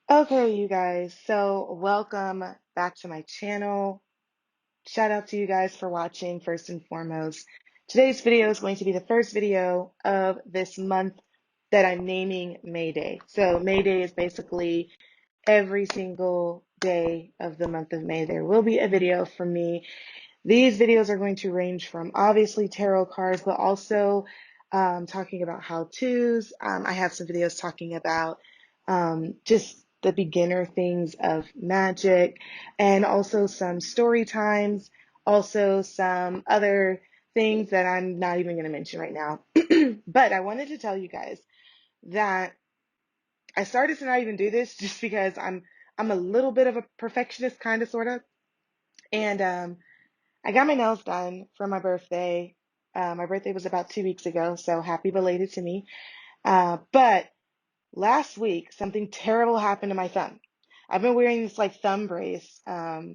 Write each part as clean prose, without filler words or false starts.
Okay, you guys, so welcome back to my channel. Shout out to you guys for watching first and foremost. Today's video is going to be the first video of this month that I'm naming May Day. So May Day is basically every single day of the month of May. There will be a video from me. These videos are going to range from obviously tarot cards, but also talking about how-tos. I have some videos talking about just the beginner things of magic, and also some story times, also some other things that I'm not even going to mention right now. But I wanted to tell you guys that I started to not even do this just because I'm a little bit of a perfectionist, kind of, sort of, and I got my nails done for my birthday. My birthday was about 2 weeks ago, so happy belated to me. But last week, something terrible happened to my thumb. I've been wearing this like thumb brace for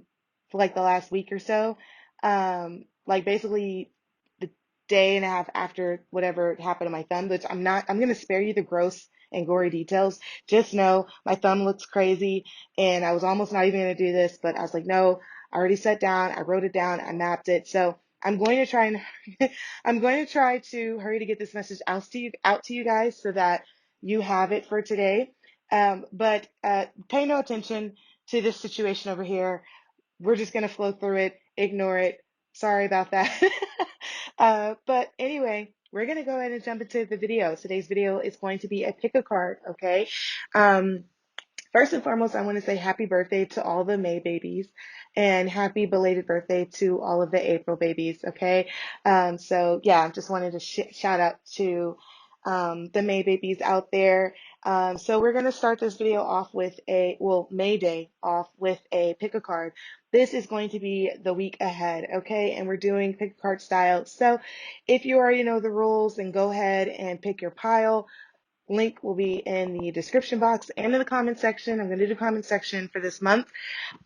like the last week or so. Like basically the day and a half after whatever happened to my thumb, which I'm gonna spare you the gross and gory details. Just know my thumb looks crazy, and I was almost not even gonna do this, but I was like, no, I already sat down, I wrote it down, I mapped it. So I'm going to try and I'm going to try to hurry to get this message out to you guys so that you have it for today. But pay no attention to this situation over here. We're just going to flow through it, ignore it. Sorry about that. But anyway, we're going to go ahead and jump into the video. Today's video is going to be a pick a card, okay? Um, First and foremost, I want to say happy birthday to all the May babies and happy belated birthday to all of the April babies, okay? So yeah, just wanted to shout out to the May babies out there. So we're going to start this video off with May Day off with a pick a card. This is going to be the week ahead, okay? And we're doing pick a card style. So if you already know the rules, then go ahead and pick your pile. Link will be in the description box and in the comment section. I'm going to do the comment section for this month,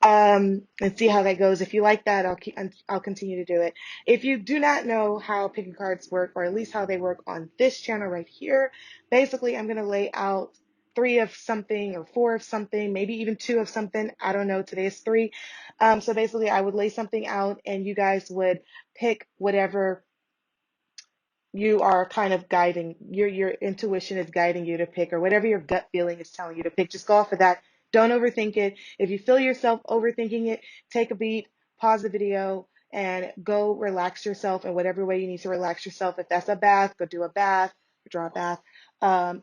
and see how that goes. If you like that, I'll continue to do it. If you do not know how picking cards work, or at least how they work on this channel right here, basically I'm going to lay out three of something or four of something, maybe even two of something. I don't know. Today is three. So basically I would lay something out and you guys would pick whatever you are kind of guiding, your intuition is guiding you to pick, or whatever your gut feeling is telling you to pick. Just go off of that. Don't overthink it. If you feel yourself overthinking it, take a beat, pause the video, and go relax yourself in whatever way you need to relax yourself. If that's a bath, go do a bath, draw a bath.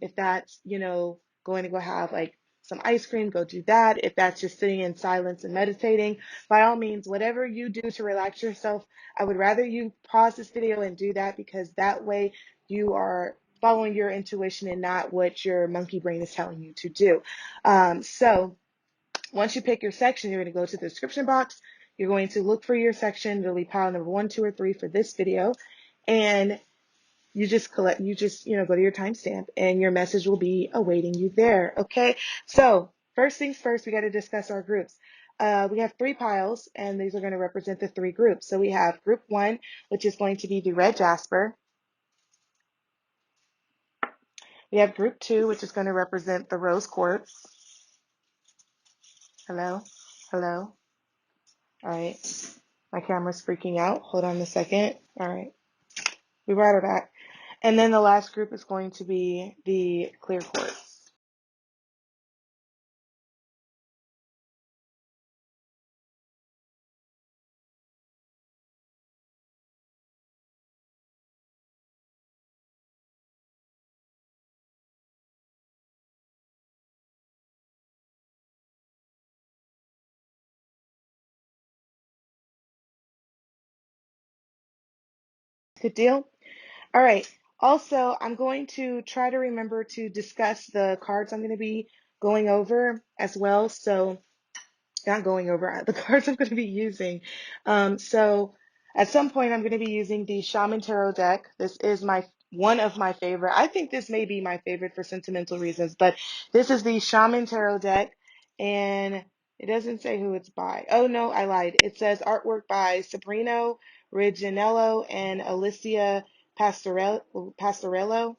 If that's, going to go have like some ice cream, go do that. If that's just sitting in silence and meditating, by all means, whatever you do to relax yourself, I would rather you pause this video and do that, because that way you are following your intuition and not what your monkey brain is telling you to do. So once you pick your section, you're going to go to the description box. You're going to look for your section. It'll be pile number 1, 2, or 3 for this video. And go to your timestamp and your message will be awaiting you there. Okay. So first things first, we got to discuss our groups. We have 3 piles, and these are going to represent the 3 groups. So we have group 1, which is going to be the red jasper. We have group 2, which is going to represent the rose quartz. Hello. Hello. All right. My camera's freaking out. Hold on a second. All right. We brought her back. And then the last group is going to be the clear quartz. Good deal? All right. Also, I'm going to try to remember to discuss the cards I'm going to be going over as well. So, not going over the cards I'm going to be using. So, at some point, I'm going to be using the Shaman Tarot deck. This is one of my favorite. I think this may be my favorite for sentimental reasons, but this is the Shaman Tarot deck, and it doesn't say who it's by. Oh no, I lied. It says artwork by Sabrino Riginello and Alicia Pastorello.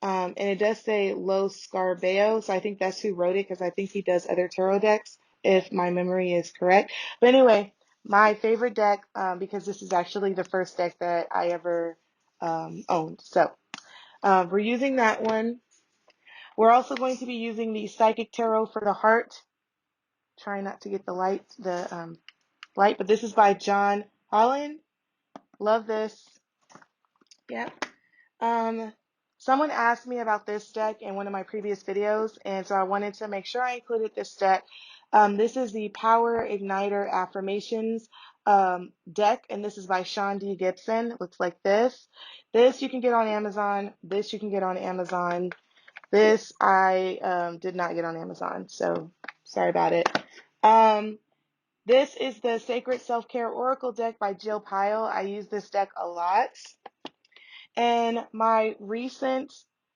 And it does say Los Scarbeo, so I think that's who wrote it because I think he does other tarot decks, if my memory is correct. But anyway, my favorite deck, because this is actually the first deck that I ever owned. So we're using that one. We're also going to be using the Psychic Tarot for the Heart. Try not to get the light, but this is by John Holland. Love this. Yeah. Um, Someone asked me about this deck in one of my previous videos, and so I wanted to make sure I included this deck. This is the Power Igniter Affirmations deck, and this is by Sean D. Gibson. It looks like this. This you can get on Amazon. This you can get on Amazon. This I did not get on Amazon, so sorry about it. This is the Sacred Self-Care Oracle deck by Jill Pyle. I use this deck a lot. And my recent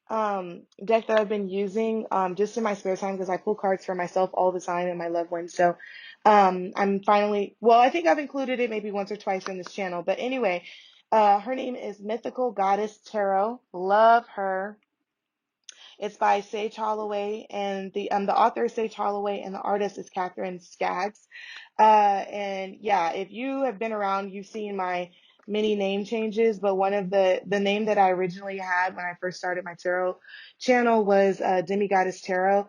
deck that I've been using just in my spare time because I pull cards for myself all the time and my loved ones. So I'm finally, well, I think I've included it maybe once or twice in this channel. But anyway, her name is Mythical Goddess Tarot. Love her. It's by Sage Holloway, and the author is Sage Holloway, and the artist is Catherine Skaggs. And yeah, if you have been around, you've seen my many name changes, but one of the name that I originally had when I first started my tarot channel was Demi Goddess Tarot.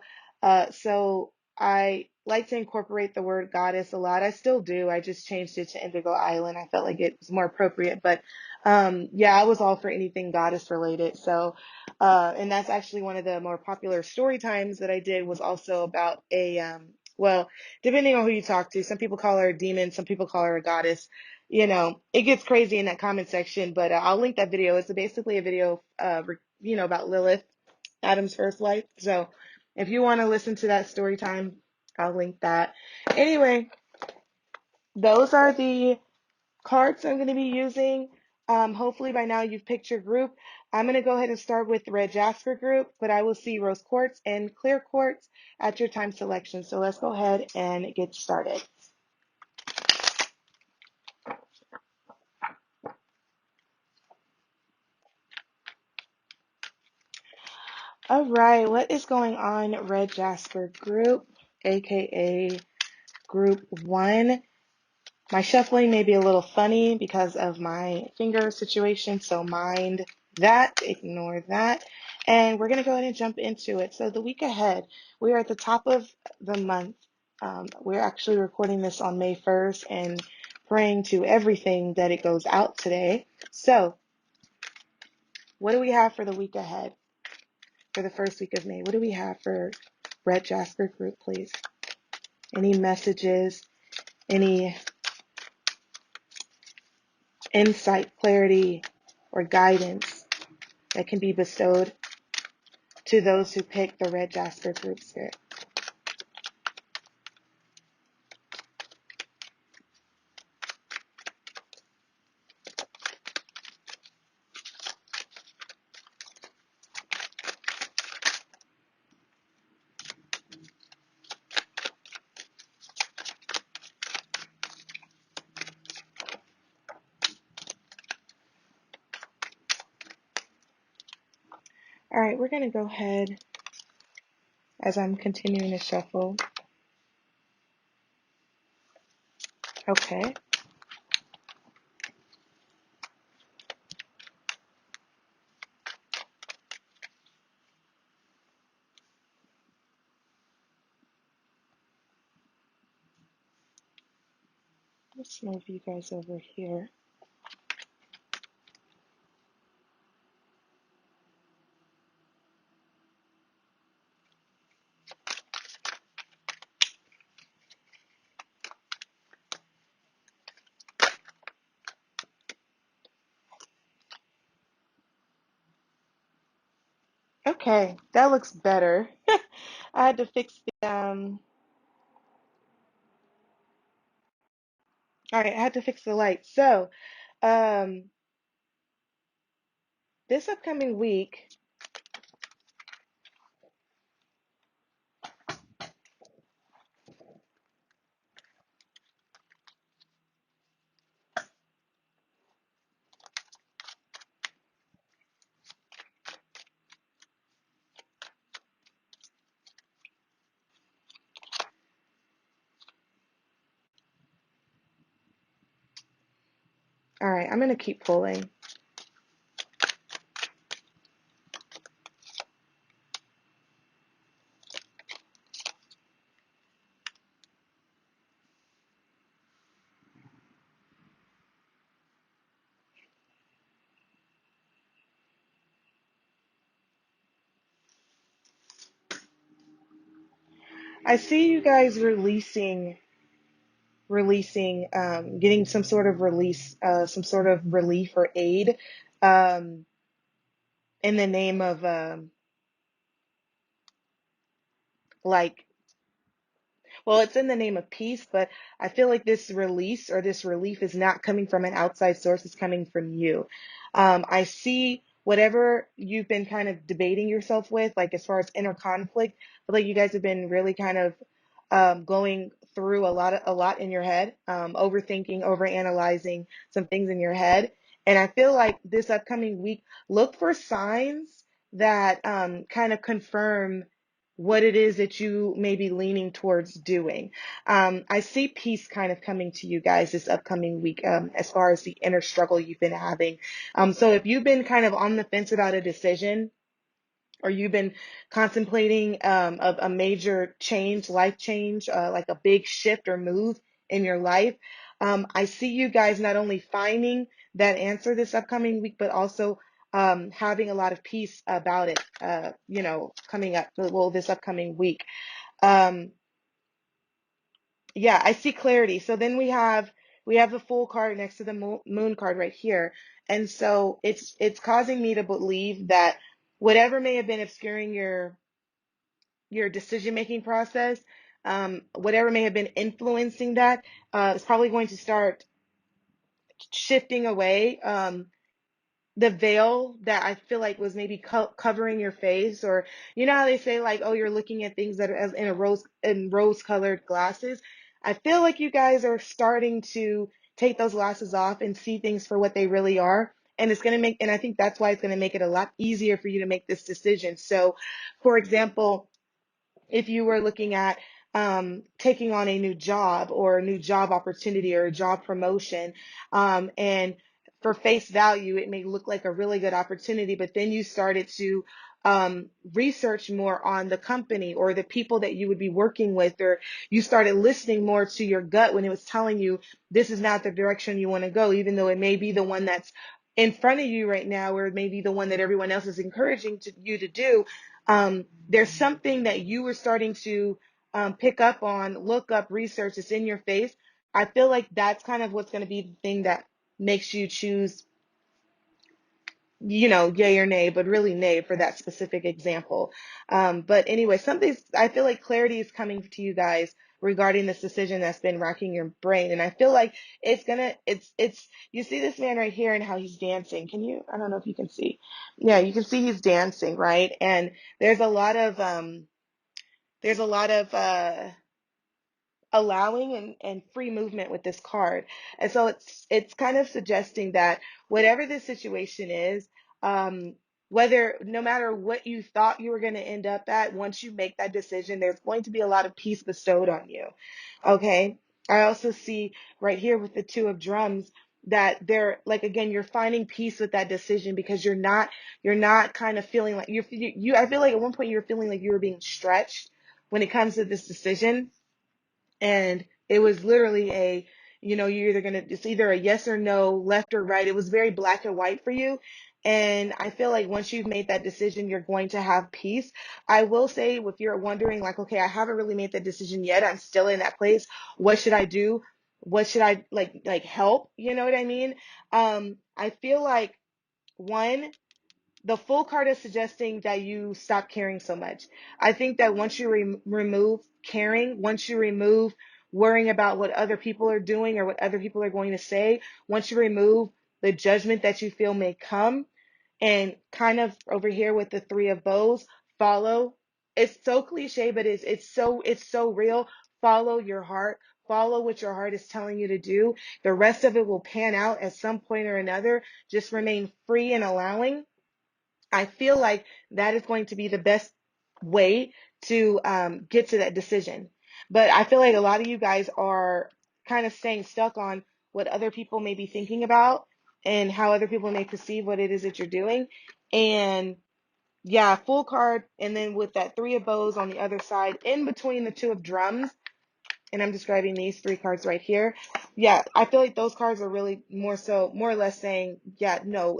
So I like to incorporate the word goddess a lot. I still do. I just changed it to Indigo Island. I felt like it was more appropriate, but yeah, I was all for anything goddess related. So and that's actually one of the more popular story times that I did was also about well, depending on who you talk to, some people call her a demon, some people call her a goddess. You know, it gets crazy in that comment section, but I'll link that video. It's basically a video, about Lilith, Adam's first wife. So if you want to listen to that story time, I'll link that. Anyway, those are the cards I'm going to be using. Hopefully by now you've picked your group. I'm going to go ahead and start with the Red Jasper group, but I will see Rose Quartz and Clear Quartz at your time selection. So let's go ahead and get started. All right, what is going on, Red Jasper group, aka group 1? My shuffling may be a little funny because of my finger situation, so mind that, ignore that. And we're going to go ahead and jump into it. So the week ahead, we are at the top of the month. We're actually recording this on May 1st and praying to everything that it goes out today. So what do we have for the week ahead? For the first week of May, what do we have for Red Jasper group, please? Any messages, any insight, clarity, or guidance that can be bestowed to those who pick the Red Jasper group spirit? All right, we're going to go ahead as I'm continuing to shuffle. Okay. Let's move you guys over here. Okay, that looks better. I had to fix all right, I had to fix the light. So, um, this upcoming week, All right, I'm going to keep pulling. I see you guys getting some sort of release, some sort of relief or aid, um, in the name of, like, well, it's in the name of peace, but I feel like this release or this relief is not coming from an outside source, it's coming from you. I see whatever you've been kind of debating yourself with, like as far as inner conflict, but like you guys have been really kind of going through a lot in your head, overthinking, overanalyzing some things in your head. And I feel like this upcoming week, look for signs that kind of confirm what it is that you may be leaning towards doing. I see peace kind of coming to you guys this upcoming week, as far as the inner struggle you've been having. So if you've been kind of on the fence about a decision, or you've been contemplating a major change, life change, like a big shift or move in your life, I see you guys not only finding that answer this upcoming week, but also having a lot of peace about it, coming up, well, this upcoming week. Um, yeah, I see clarity. So then we have the Fool card next to the moon card right here. And so it's causing me to believe that whatever may have been obscuring your decision making process, whatever may have been influencing that, is probably going to start shifting away. The veil that I feel like was maybe covering your face, or you know how they say like, oh, you're looking at things that are as in rose colored glasses. I feel like you guys are starting to take those glasses off and see things for what they really are. And it's going to make, and I think that's why it's going to make it a lot easier for you to make this decision. So, for example, if you were looking at taking on a new job or a new job opportunity or a job promotion, and for face value, it may look like a really good opportunity, but then you started to research more on the company or the people that you would be working with, or you started listening more to your gut when it was telling you this is not the direction you want to go, even though it may be the one that's in front of you right now, or it may be the one that everyone else is encouraging you to do. There's something that you were starting to pick up on, look up, research. It's in your face. I feel like that's kind of what's going to be the thing that makes you choose, yay or nay, but really nay for that specific example. But anyway, I feel like clarity is coming to you guys regarding this decision that's been racking your brain. And I feel like you see this man right here and how he's dancing. I don't know if you can see. Yeah, you can see he's dancing, right? And there's a lot of, there's a lot of, allowing and free movement with this card. And so it's kind of suggesting that whatever the situation is, whether no matter what you thought you were going to end up at, once you make that decision, there's going to be a lot of peace bestowed on you. Okay. I also see right here with the two of drums that they're like, again, you're finding peace with that decision because you're not kind of feeling like I feel like at one point you were feeling like you were being stretched when it comes to this decision, and it was literally it's either a yes or no, left or right. It was very black and white for you. And I feel like once you've made that decision, you're going to have peace. I will say, if you're wondering, like, okay, I haven't really made that decision yet, I'm still in that place. What should I do? What should I like help? You know what I mean? I feel like, one, the Full card is suggesting that you stop caring so much. I think that once you remove caring, once you remove worrying about what other people are doing or what other people are going to say, once you remove the judgment that you feel may come, and kind of over here with the three of bows, follow. It's so cliche, but it's so real. Follow your heart. Follow what your heart is telling you to do. The rest of it will pan out at some point or another. Just remain free and allowing. I feel like that is going to be the best way to get to that decision. But I feel like a lot of you guys are kind of staying stuck on, what other people may be thinking about and how other people may perceive what it is that you're doing. And yeah, full card, and then with that three of bows on the other side, in between the two of drums, and I'm describing these three cards right here. Yeah, I feel like those cards are really more or less saying, yeah, no,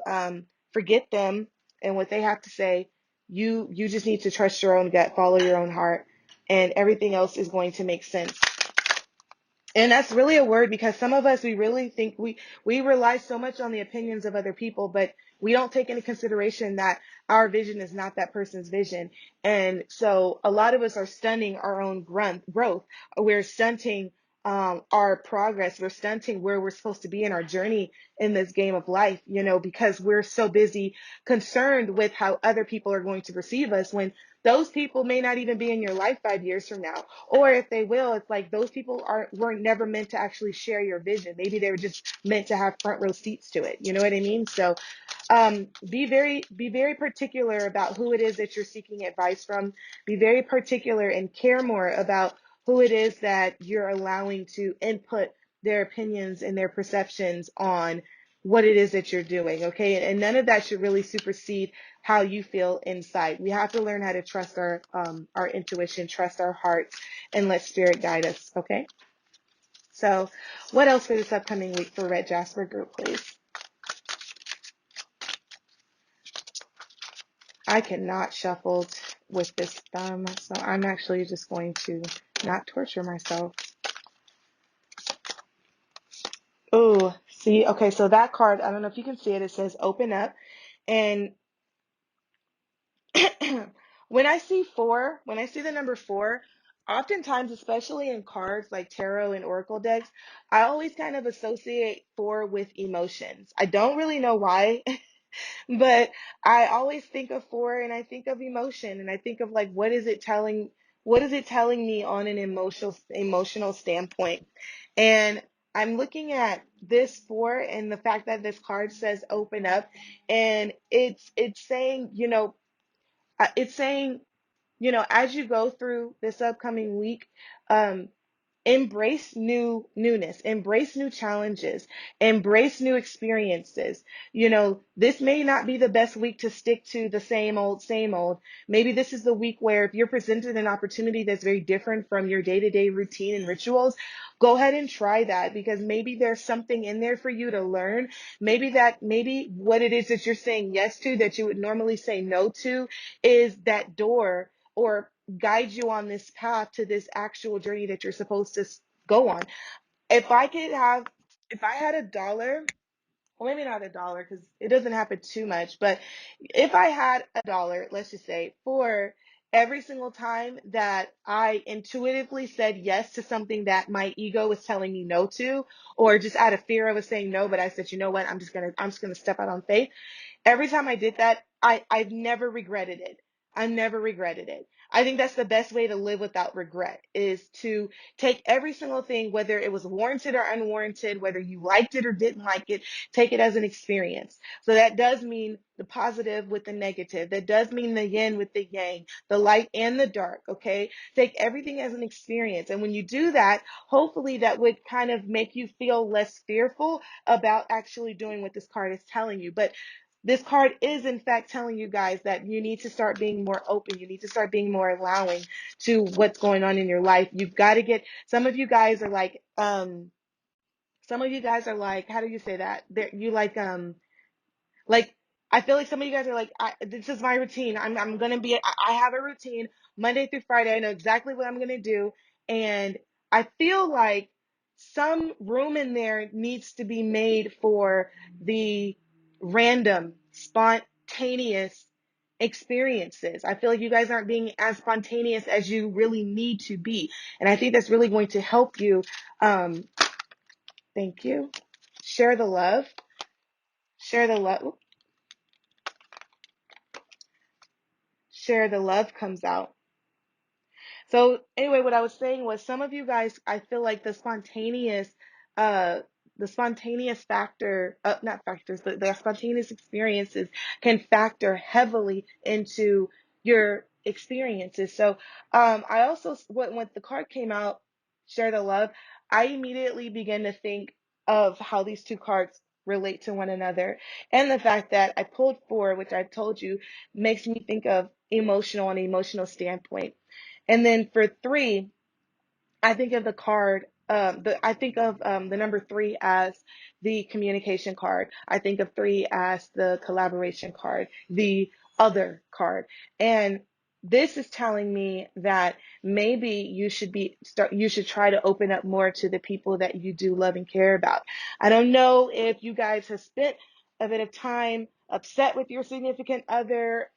forget them and what they have to say. You just need to trust your own gut, follow your own heart, and everything else is going to make sense. And that's really a word, because some of us, we really think we rely so much on the opinions of other people, but we don't take into consideration that our vision is not that person's vision. And so a lot of us are stunting our own growth. We're stunting our progress. We're stunting where we're supposed to be in our journey in this game of life, because we're so busy concerned with how other people are going to perceive us, when those people may not even be in your life 5 years from now. Or if they will, it's like those people weren't never meant to actually share your vision. Maybe they were just meant to have front row seats to it. You know what I mean? So be very particular about who it is that you're seeking advice from. Be very particular and care more about who it is that you're allowing to input their opinions and their perceptions on what it is that you're doing. Okay. And none of that should really supersede how you feel inside. We have to learn how to trust our intuition, trust our hearts, and let spirit guide us. Okay. So what else for this upcoming week for Red Jasper Group, please? I cannot shuffle with this thumb, so I'm actually just going to not torture myself. Oh, see, okay, so that card, I don't know if you can see it, it says open up. And when I see the number 4, oftentimes, especially in cards like tarot and oracle decks, I always kind of associate 4 with emotions. I don't really know why. But I always think of 4 and I think of emotion, and I think of like, what is it telling me on an emotional standpoint? And I'm looking at this 4 and the fact that this card says open up, and it's saying, it's saying, as you go through this upcoming week, um, embrace newness, embrace new challenges, embrace new experiences. This may not be the best week to stick to the same old. Maybe this is the week where if you're presented an opportunity that's very different from your day-to-day routine and rituals, go ahead and try that, because maybe there's something in there for you to learn. Maybe what it is that you're saying yes to that you would normally say no to is that door, or guide you on this path to this actual journey that you're supposed to go on. If I had $1, well, maybe not $1, because it doesn't happen too much, but if I had $1, let's just say, for every single time that I intuitively said yes to something that my ego was telling me no to, or just out of fear of saying no, but I said, you know what, I'm just gonna step out on faith. Every time I did that, I've never regretted it. I never regretted it. I think that's the best way to live without regret, is to take every single thing, whether it was warranted or unwarranted, whether you liked it or didn't like it, take it as an experience. So that does mean the positive with the negative. That does mean the yin with the yang, the light and the dark. Okay. Take everything as an experience. And when you do that, hopefully that would kind of make you feel less fearful about actually doing what this card is telling you. But this card is in fact telling you guys that you need to start being more open. You need to start being more allowing to what's going on in your life. You've got to some of you guys are like, how do you say that? You like, I feel like some of you guys are like, this is my routine. I'm gonna I have a routine Monday through Friday. I know exactly what I'm gonna do, and I feel like some room in there needs to be made for the random, spontaneous experiences. I feel like you guys aren't being as spontaneous as you really need to be, and I think that's really going to help you. Um, thank you. Share the love. Share the love. Share the love comes out. So anyway, what I was saying was, some of you guys, I feel like uh, the spontaneous factor, not factors, but the spontaneous experiences can factor heavily into your experiences. So, I also, when the card came out, share the love, I immediately began to think of how these two cards relate to one another. And the fact that I pulled 4, which I've told you, makes me think of emotional on an emotional standpoint. And then for 3, I think of the card, I think of the number 3 as the communication card. I think of 3 as the collaboration card, the other card. And this is telling me that maybe you should try to open up more to the people that you do love and care about. I don't know if you guys have spent a bit of time upset with your significant other,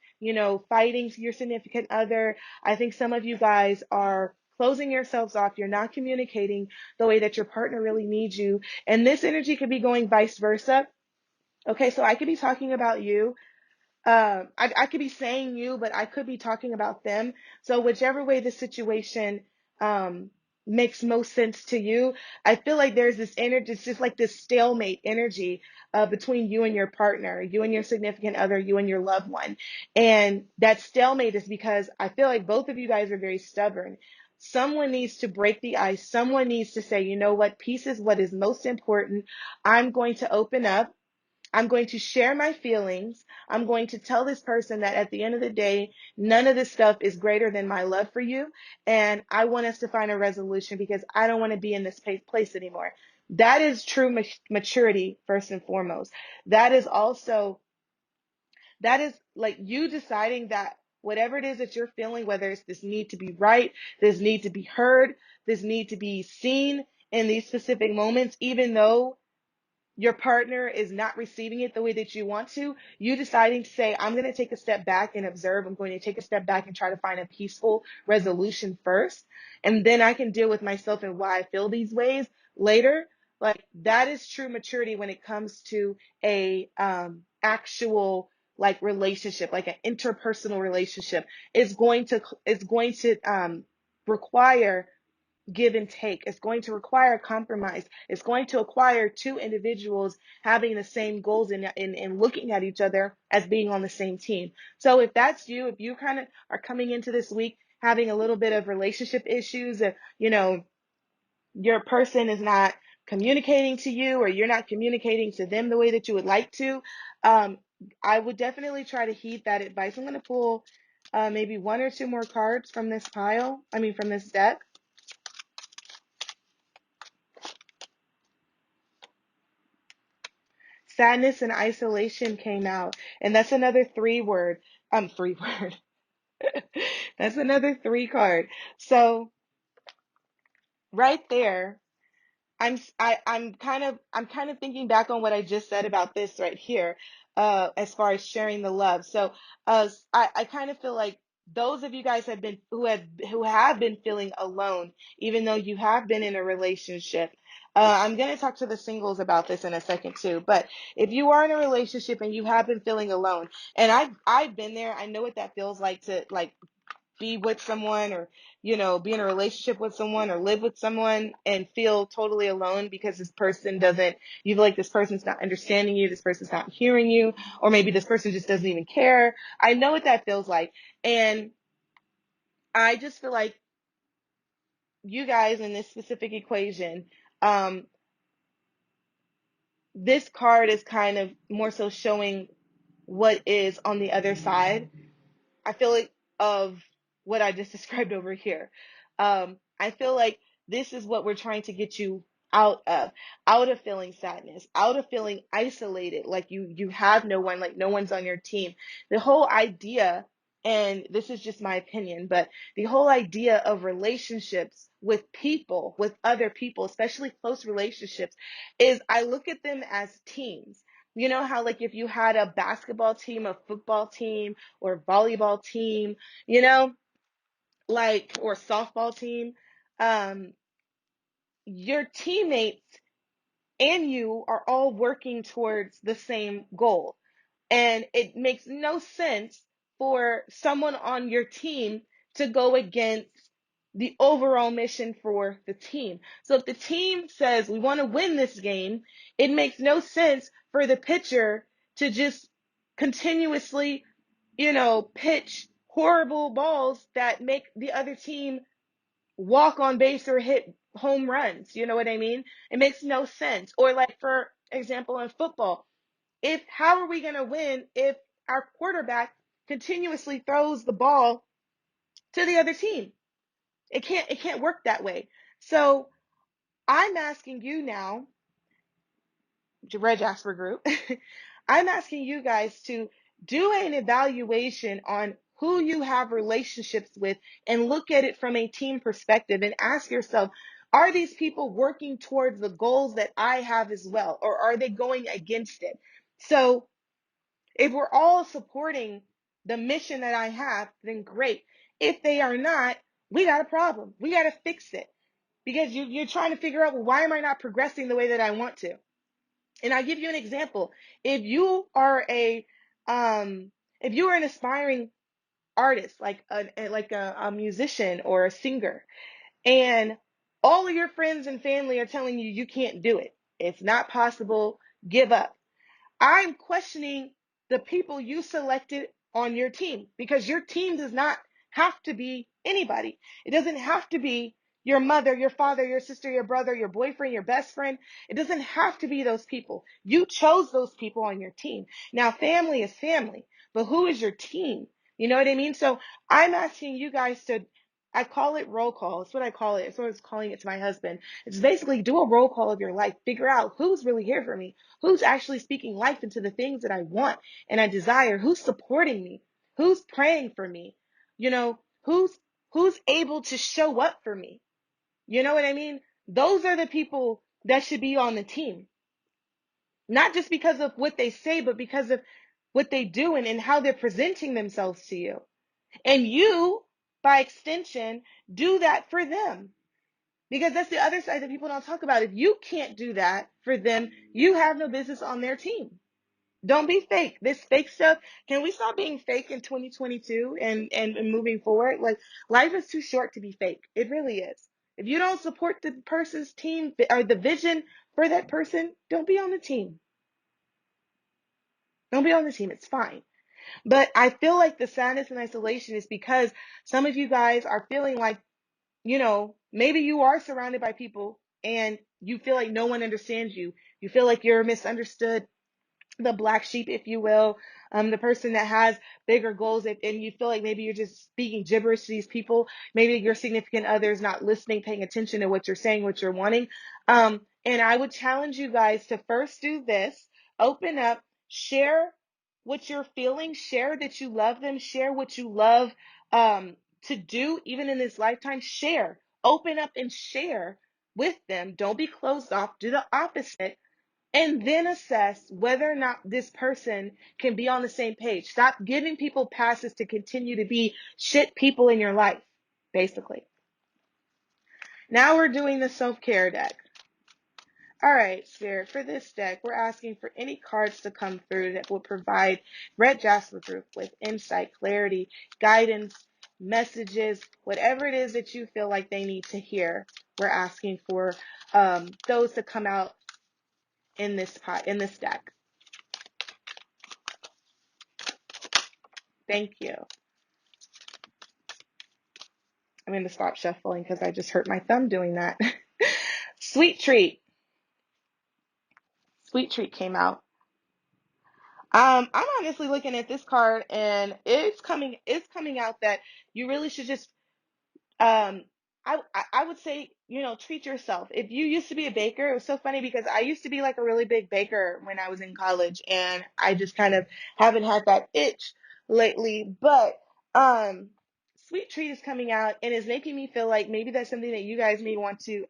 fighting your significant other. I think some of you guys are closing yourselves off. You're not communicating the way that your partner really needs you. And this energy could be going vice versa. Okay, so I could be talking about you. I could be saying you, but I could be talking about them. So whichever way the situation um, makes most sense to you, I feel like there's this energy, it's just like this stalemate energy between you and your partner, you and your significant other, you and your loved one. And that stalemate is because I feel like both of you guys are very stubborn. Someone needs to break the ice. Someone needs to say, you know what, peace is what is most important. I'm going to open up. I'm going to share my feelings. I'm going to tell this person that at the end of the day, none of this stuff is greater than my love for you. And I want us to find a resolution because I don't want to be in this place anymore. That is true maturity, first and foremost. That is also, that is like you deciding that whatever it is that you're feeling, whether it's this need to be right, this need to be heard, this need to be seen in these specific moments, even though your partner is not receiving it the way that you want to, you deciding to say, I'm going to take a step back and observe. I'm going to take a step back and try to find a peaceful resolution first. And then I can deal with myself and why I feel these ways later. Like that is true maturity when it comes to a actual like relationship, like an interpersonal relationship. It's going to require give and take. It's going to require compromise. It's going to require two individuals having the same goals and looking at each other as being on the same team. So if that's you, if you kind of are coming into this week having a little bit of relationship issues, your person is not communicating to you or you're not communicating to them the way that you would like to, um, I would definitely try to heed that advice. I'm going to pull maybe 1 or 2 more cards from this from this deck. Sadness and isolation came out. And that's another 3 word. 3 word. That's another 3 card. So right there, I'm kind of thinking back on what I just said about this right here, as far as sharing the love. So I kind of feel like those of you guys who have been feeling alone, even though you have been in a relationship. I'm gonna talk to the singles about this in a second too. But if you are in a relationship and you have been feeling alone, and I've been there, I know what that feels like to like be with someone or be in a relationship with someone or live with someone and feel totally alone because this person doesn't you feel like this person's not understanding you, this person's not hearing you, or maybe this person just doesn't even care. I know what that feels like. And I just feel like you guys in this specific equation, um this card is kind of more so showing what is on the other side. I feel like of what I just described over here. I feel like this is what we're trying to get you out of feeling sadness, out of feeling isolated, like you have no one, like no one's on your team. The whole idea, and this is just my opinion, but the whole idea of relationships with people, with other people, especially close relationships, is I look at them as teams. You know how like if you had a basketball team, a football team, or volleyball team, you know, like, or softball team, um, your teammates and you are all working towards the same goal. And it makes no sense for someone on your team to go against the overall mission for the team. So if the team says we want to win this game, it makes no sense for the pitcher to just continuously, pitch horrible balls that make the other team walk on base or hit home runs. You know what I mean? It makes no sense. Or like, for example, in football, how are we going to win if our quarterback continuously throws the ball to the other team? It can't work that way. So I'm asking you now, Red Jasper Group, I'm asking you guys to do an evaluation on who you have relationships with and look at it from a team perspective and ask yourself, are these people working towards the goals that I have as well, or are they going against it? So if we're all supporting the mission that I have, then great. If they are not, we got a problem. We got to fix it, because you're trying to figure out, well, why am I not progressing the way that I want to? And I'll give you an example. If you are if you are an aspiring artist, like a musician or a singer, and all of your friends and family are telling you can't do it, it's not possible, give up, I'm questioning the people you selected on your team, because your team does not have to be anybody. It doesn't have to be your mother, your father, your sister, your brother, your boyfriend, your best friend. It doesn't have to be those people. You chose those people on your team. Now, family is family, but who is your team? You know what I mean? So I'm asking you guys to, I call it roll call. It's what I call it. It's what I was calling it to my husband. It's basically do a roll call of your life. Figure out who's really here for me. Who's actually speaking life into the things that I want and I desire? Who's supporting me? Who's praying for me? You know, who's able to show up for me? You know what I mean? Those are the people that should be on the team. Not just because of what they say, but because of what they do and how they're presenting themselves to you. And you, by extension, do that for them. Because that's the other side that people don't talk about. If you can't do that for them, you have no business on their team. Don't be fake. This fake stuff, can we stop being fake in 2022 and moving forward? Like, life is too short to be fake. It really is. If you don't support the person's team or the vision for that person, don't be on the team. Don't be on the team. It's fine. But I feel like the sadness and isolation is because some of you guys are feeling like, maybe you are surrounded by people and you feel like no one understands you. You feel like you're misunderstood, the black sheep, if you will, the person that has bigger goals, and you feel like maybe you're just speaking gibberish to these people. Maybe your significant other is not listening, paying attention to what you're saying, what you're wanting. And I would challenge you guys to first do this: open up, share what you're feeling, share that you love them, share what you love to do, even in this lifetime. Share, open up, and share with them. Don't be closed off. Do the opposite, and then assess whether or not this person can be on the same page. Stop giving people passes to continue to be shit people in your life, basically. Now we're doing the self-care deck. All right, Spirit, for this deck, we're asking for any cards to come through that will provide Red Jasper Group with insight, clarity, guidance, messages, whatever it is that you feel like they need to hear. We're asking for those to come out in this deck. Thank you. I'm going to stop shuffling because I just hurt my thumb doing that. Sweet Treat. Sweet Treat came out. I'm honestly looking at this card, and it's coming out that you really should just um I would say, treat yourself. If you used to be a baker, it was so funny because I used to be like a really big baker when I was in college, and I just kind of haven't had that itch lately. But Sweet Treat is coming out and is making me feel like maybe that's something that you guys may want to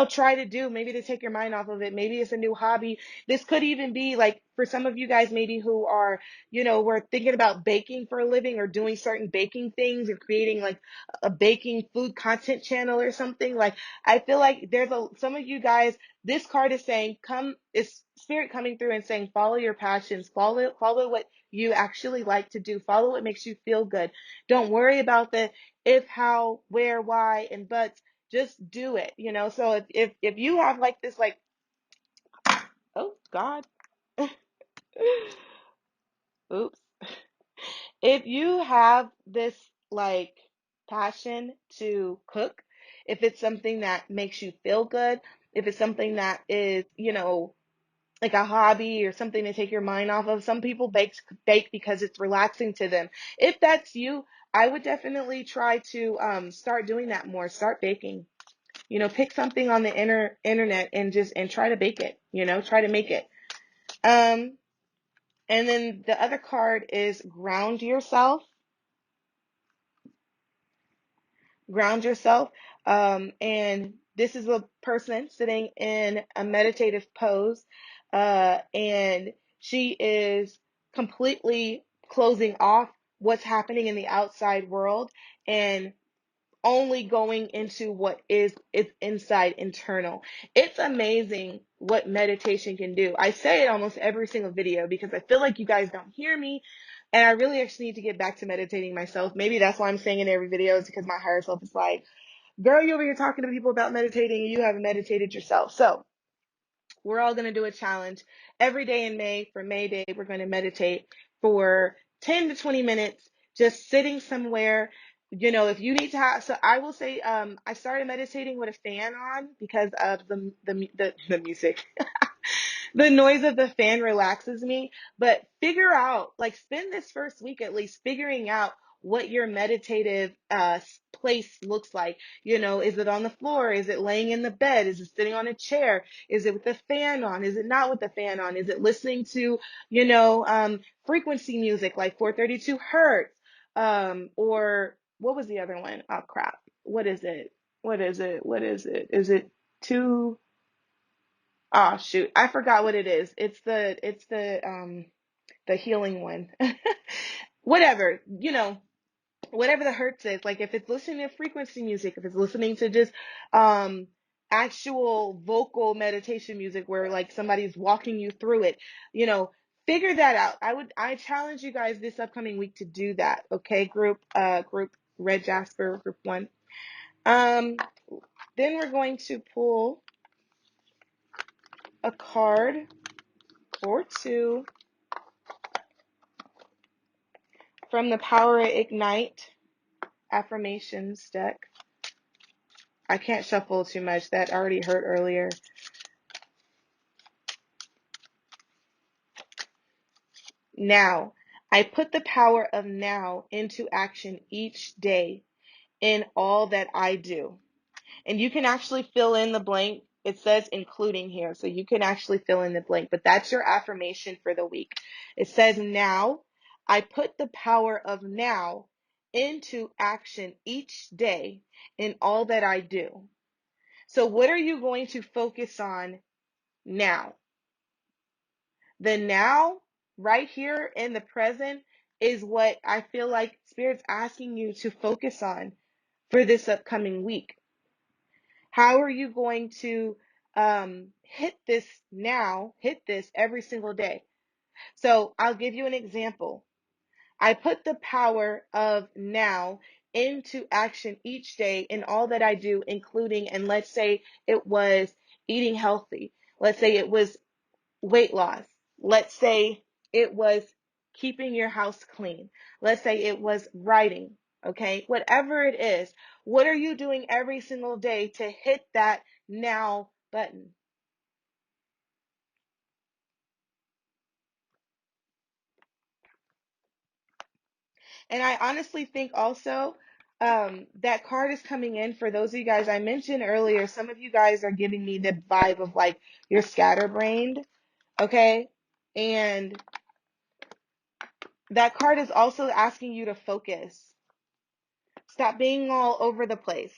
try to do, maybe to take your mind off of it. Maybe it's a new hobby. This could even be like for some of you guys maybe who are, we're thinking about baking for a living or doing certain baking things or creating like a baking food content channel or something. Like, I feel like there's some of you guys, this card is saying, is spirit coming through and saying, follow your passions, follow what you actually like to do, follow what makes you feel good. Don't worry about the if, how, where, why, and buts. Just do it. So if you have like this, like, oh God, oops, if you have this like passion to cook, if it's something that makes you feel good, if it's something that is, like a hobby or something to take your mind off of. Some people bake because it's relaxing to them. If that's you, I would definitely try to start doing that more. Start baking. Pick something on the internet and try to bake it. Try to make it. Um, and then the other card is ground yourself. Ground yourself. And this is a person sitting in a meditative pose, and she is completely closing off what's happening in the outside world and only going into what is inside internal. It's amazing what meditation can do. I say it almost every single video because I feel like you guys don't hear me, and I really actually need to get back to meditating myself. Maybe that's why I'm saying in every video, is because my higher self is like, girl, you over here talking to people about meditating and you haven't meditated yourself. So we're all going to do a challenge every day in May. For May Day, we're going to meditate for 10 to 20 minutes, just sitting somewhere. If you need to have, so I will say, I started meditating with a fan on because of the music. The noise of the fan relaxes me, but figure out, like, spend this first week at least figuring out what your meditative place looks like. Is it on the floor? Is it laying in the bed? Is it sitting on a chair? Is it with the fan on? Is it not with the fan on? Is it listening to, frequency music like 432 hertz? Or what was the other one? Oh, crap. What is it? What is it? What is it? Is it two? Oh shoot, I forgot what it is. It's the healing one. Whatever, whatever the hertz is. Like if it's listening to frequency music, if it's listening to just um actual vocal meditation music where like somebody's walking you through it, you know, figure that out. I challenge you guys this upcoming week to do that. Okay, group Red Jasper group 1. Um then we're going to pull a card or two from the Power Ignite affirmations deck. I can't shuffle too much. That already hurt earlier. Now, I put the power of now into action each day in all that I do. And you can actually fill in the blank. It says including here, so you can actually fill in the blank, but that's your affirmation for the week. It says now, I put the power of now into action each day in all that I do. So what are you going to focus on now? The now, right here in the present, is what I feel like Spirit's asking you to focus on for this upcoming week. How are you going to hit this now, hit this every single day? So I'll give you an example. I put the power of now into action each day in all that I do, including, and let's say it was eating healthy. Let's say it was weight loss. Let's say it was keeping your house clean. Let's say it was writing. Okay, whatever it is, what are you doing every single day to hit that now button? And I honestly think also that card is coming in for those of you guys I mentioned earlier. Some of you guys are giving me the vibe of like you're scatterbrained, okay? And that card is also asking you to focus. Stop being all over the place.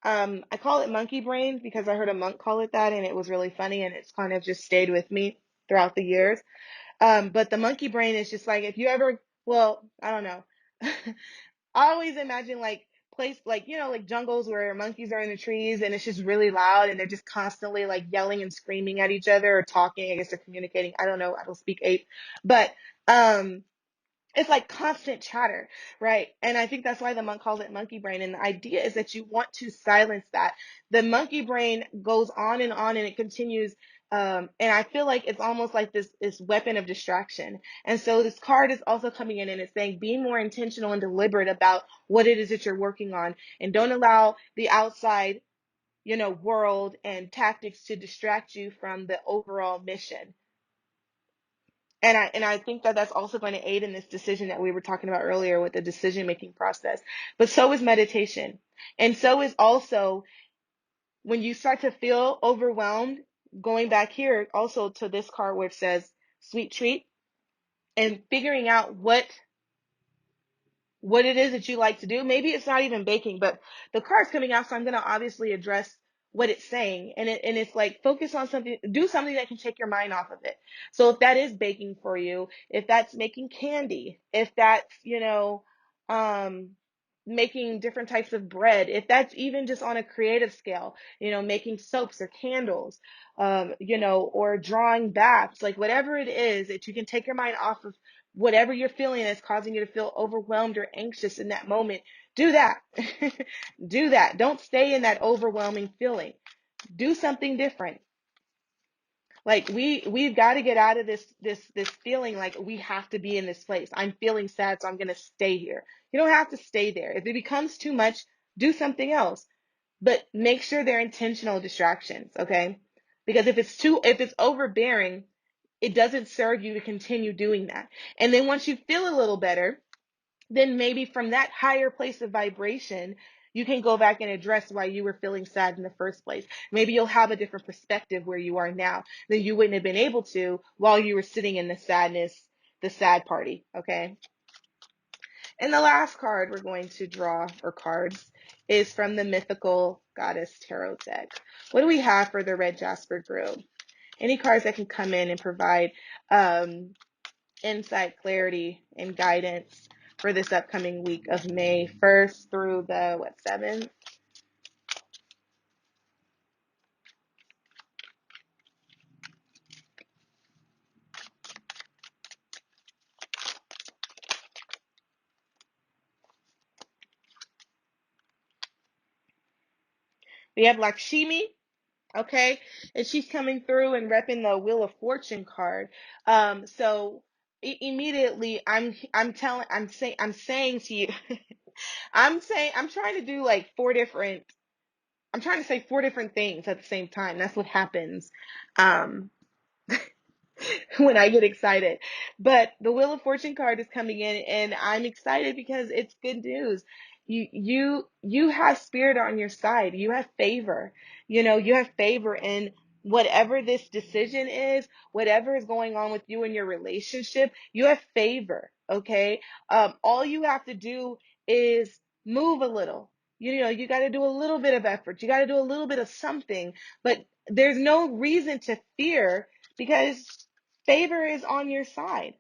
I call it monkey brain because I heard a monk call it that and it was really funny and it's kind of just stayed with me throughout the years. But the monkey brain is just like if you ever, well, I don't know. I always imagine like like like jungles where monkeys are in the trees and it's just really loud and they're just constantly like yelling and screaming at each other or talking. I guess they're communicating. I don't know. I don't speak ape, but um it's like constant chatter, right? And I think that's why the monk calls it monkey brain. And the idea is that you want to silence that. The monkey brain goes on and it continues And I feel like it's almost like this weapon of distraction. And so this card is also coming in and it's saying be more intentional and deliberate about what it is that you're working on, and don't allow the outside, world and tactics to distract you from the overall mission. And I think that that's also going to aid in this decision that we were talking about earlier with the decision making process. But so is meditation. And so is also when you start to feel overwhelmed, going back here also to this card where it says sweet treat, and figuring out what it is that you like to do. Maybe it's not even baking, but the card's coming out, so I'm going to obviously address what it's saying. And it's like focus on something, do something that can take your mind off of it. So if that is baking for you, if that's making candy, if that's, um, making different types of bread, if that's even just on a creative scale, making soaps or candles, or drawing baths, like whatever it is that you can take your mind off of whatever you're feeling that's causing you to feel overwhelmed or anxious in that moment, do that. Do that. Don't stay in that overwhelming feeling. Do something different. Like we've got to get out of this feeling like we have to be in this place. I'm feeling sad, so I'm going to stay here. You don't have to stay there. If it becomes too much, do something else. But make sure they're intentional distractions, okay? Because if it's overbearing, it doesn't serve you to continue doing that. And then once you feel a little better, then maybe from that higher place of vibration, you can go back and address why you were feeling sad in the first place. Maybe you'll have a different perspective where you are now than you wouldn't have been able to while you were sitting in the sadness, the sad party, okay? And the last card we're going to draw, or cards, is from the Mythical Goddess Tarot deck. What do we have for the Red Jasper Group? Any cards that can come in and provide insight, clarity, and guidance for this upcoming week of May 1st through the 7th? We have Lakshmi, okay, and she's coming through and repping the Wheel of Fortune card. So immediately I'm saying to you, I'm trying to do like I'm trying to say four different things at the same time. That's what happens. Um, when I get excited. But the Wheel of Fortune card is coming in and I'm excited because it's good news. You have spirit on your side. You have favor. You have favor in whatever this decision is, whatever is going on with you in your relationship, you have favor, okay? All you have to do is move a little. You got to do a little bit of effort. You got to do a little bit of something, but there's no reason to fear because favor is on your side.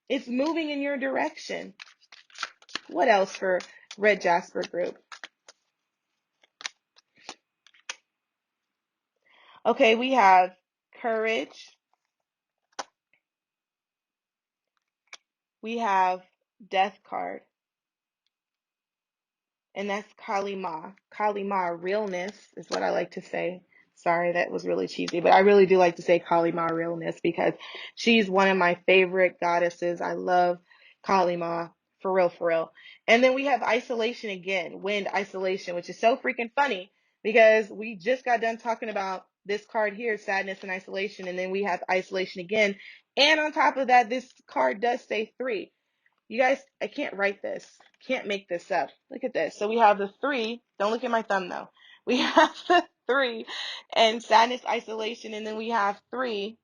It's moving in your direction. What else for Red Jasper Group? Okay, we have courage. We have death card. And that's Kali Ma. Kali Ma, realness is what I like to say. Sorry, that was really cheesy, but I really do like to say Kali Ma, realness, because she's one of my favorite goddesses. I love Kali Ma, for real, for real. And then we have isolation again, wind isolation, which is so freaking funny because we just got done talking about this card here, sadness and isolation, and then we have isolation again. And on top of that, this card does say 3. You guys, I can't write this. Can't make this up. Look at this. So we have the 3. Don't look at my thumb though. We have the 3 and sadness, isolation, and then we have 3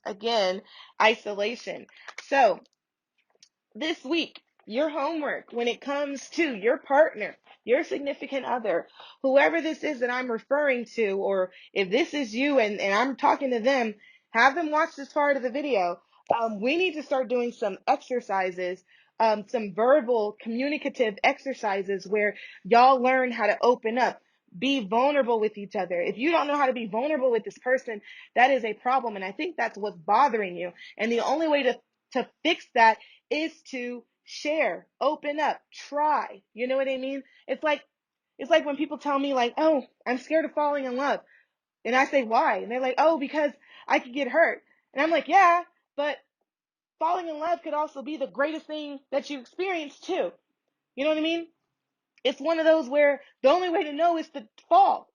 again, isolation. So this week, your homework when it comes to your partner, your significant other, whoever this is that I'm referring to, or if this is you and I'm talking to them, have them watch this part of the video. We need to start doing some exercises, some verbal communicative exercises where y'all learn how to open up, be vulnerable with each other. If you don't know how to be vulnerable with this person, that is a problem. And I think that's what's bothering you. And the only way to fix that is to share, open up, try. You know what I mean? It's like when people tell me like, "Oh, I'm scared of falling in love." And I say, "Why?" And they're like, "Oh, because I could get hurt. And I'm like, yeah, but falling in love could also be the greatest thing that you experience too. You know what I mean? It's one of those where the only way to know is to fall.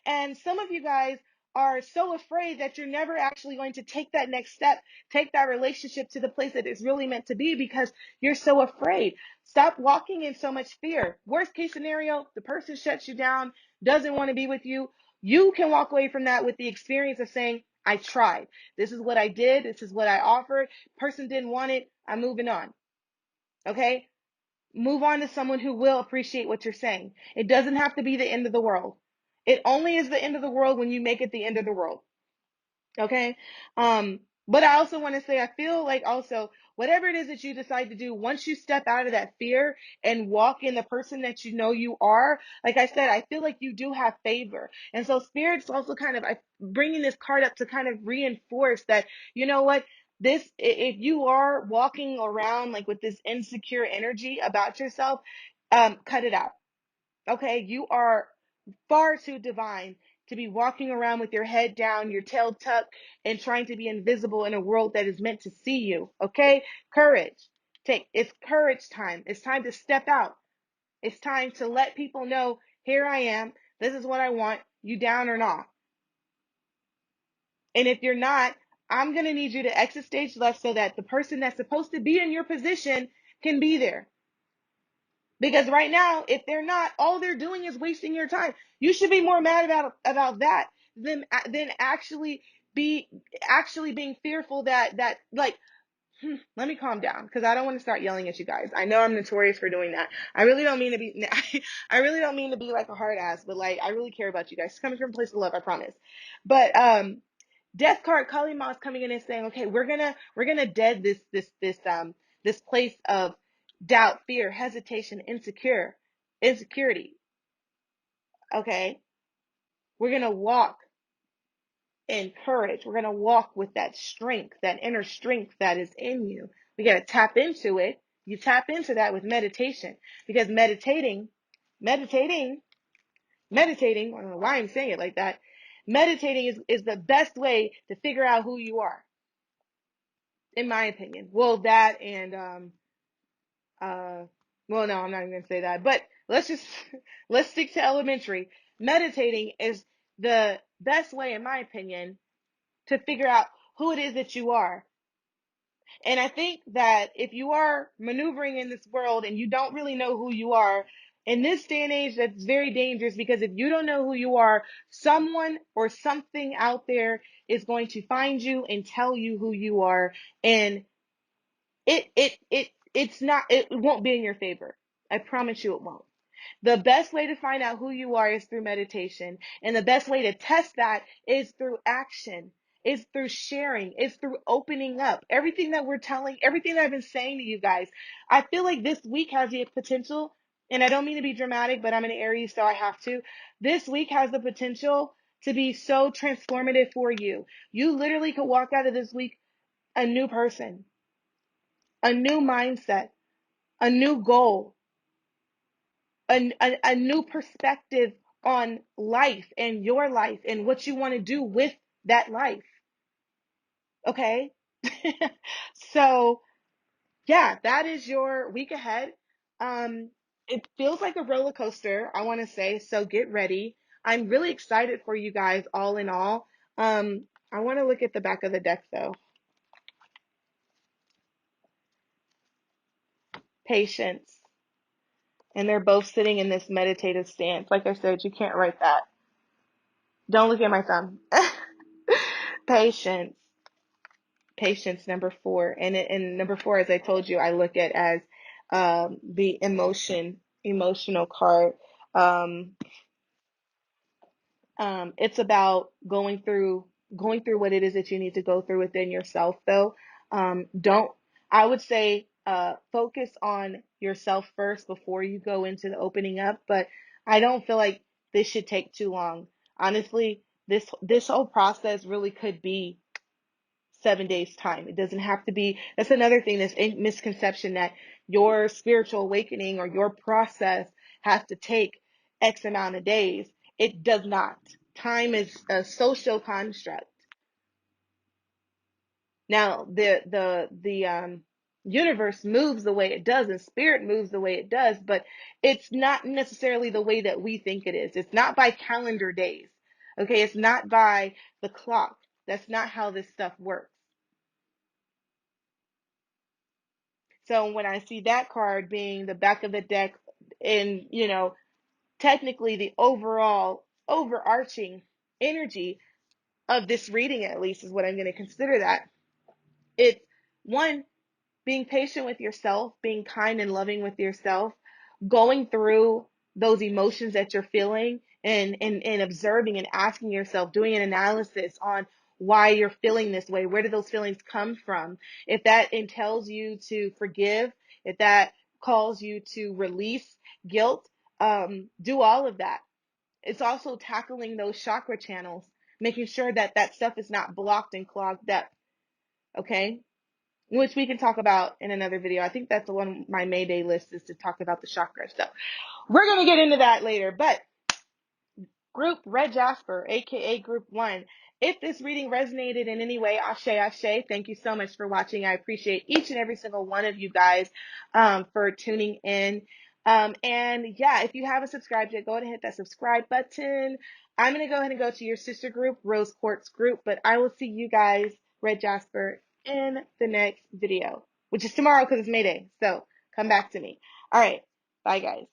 And some of you guys are so afraid that you're never actually going to take that next step, take that relationship to the place that it's really meant to be because you're so afraid. Stop walking in so much fear. Worst case scenario, the person shuts you down, doesn't want to be with you. You can walk away from that with the experience of saying, I tried. This is what I did. This is what I offered. Person didn't want it. I'm moving on. Okay? Move on to someone who will appreciate what you're saying. It doesn't have to be the end of the world. It only is the end of the world when you make it the end of the world. Okay? But I also want to say, I feel like also, whatever it is that you decide to do, once you step out of that fear and walk in the person that you know you are, like I said, I feel like you do have favor. And so Spirit's also kind of bringing this card up to kind of reinforce that, you know what? This, if you are walking around like with this insecure energy about yourself, cut it out. Okay? You are far too divine to be walking around with your head down, your tail tucked, and trying to be invisible in a world that is meant to see you. Okay? Courage. It's courage time. It's time to step out. It's time to let people know, here I am. This is what I want. You down or not? And if you're not, I'm going to need you to exit stage left so that the person that's supposed to be in your position can be there. Because right now, if they're not, all they're doing is wasting your time. You should be more mad about that than actually being fearful that like, let me calm down because I don't want to start yelling at you guys. I know I'm notorious for doing that. I really don't mean to be I really don't mean to be like a hard ass, but like I really care about you guys. It's coming from a place of love, I promise. But Death card, Kali Ma is coming in and saying, okay, we're gonna dead this place of doubt, fear, hesitation, insecurity. Okay, we're gonna walk in courage. We're gonna walk with that strength, that inner strength that is in you. We gotta tap into it. You tap into that with meditation because meditating, meditating. I don't know why I'm saying it like that. Meditating is the best way to figure out who you are, in my opinion. Well, that and uh well, no, I'm not even gonna say that. But let's just let's stick to elementary. Meditating is the best way, in my opinion, to figure out who it is that you are. And I think that if you are maneuvering in this world and you don't really know who you are, in this day and age, that's very dangerous because if you don't know who you are, someone or something out there is going to find you and tell you who you are. And it won't be in your favor. I promise you it won't. The best way to find out who you are is through meditation. And the best way to test that is through action, is through sharing, is through opening up. Everything that I've been saying to you guys, I feel like this week has the potential, and I don't mean to be dramatic, but I'm an Aries, so I have to. This week has the potential to be so transformative for you. You literally could walk out of this week a new person, a new mindset, a new goal, a new perspective on life and your life and what you want to do with that life. Okay? So, yeah, that is your week ahead. It feels like a roller coaster, I want to say, so get ready. I'm really excited for you guys all in all. I want to look at the back of the deck though. Patience. And they're both sitting in this meditative stance. Like I said, you can't write that. Don't look at my thumb. Patience. Patience, number 4. And number 4, as I told you, I look at as the emotional card. Um, it's about going through what it is that you need to go through within yourself, though. Don't I would say focus on yourself first before you go into the opening up, but I don't feel like this should take too long. Honestly, this whole process really could be 7 days time. It doesn't have to be. That's another thing, this misconception that your spiritual awakening or your process has to take X amount of days. It does not. Time is a social construct. Now, the universe moves the way it does and spirit moves the way it does, but it's not necessarily the way that we think it is. It's not by calendar days. Okay, it's not by the clock. That's not how this stuff works. So when I see that card being the back of the deck, and technically the overall overarching energy of this reading, at least, is what I'm going to consider that. It's one, being patient with yourself, being kind and loving with yourself, going through those emotions that you're feeling, and observing and asking yourself, doing an analysis on why you're feeling this way. Where do those feelings come from? If that entails you to forgive, if that calls you to release guilt, do all of that. It's also tackling those chakra channels, making sure that that stuff is not blocked and clogged up. Okay, which we can talk about in another video. I think that's the one my Mayday list is, to talk about the chakra stuff. We're going to get into that later, but Group Red Jasper, aka Group 1. If this reading resonated in any way, ashe, ashe. Thank you so much for watching. I appreciate each and every single one of you guys for tuning in. And yeah, if you haven't subscribed yet, go ahead and hit that subscribe button. I'm going to go ahead and go to your sister group, Rose Quartz Group, but I will see you guys, Red Jasper, in the next video, which is tomorrow because it's May Day. So come back to me. All right. Bye, guys.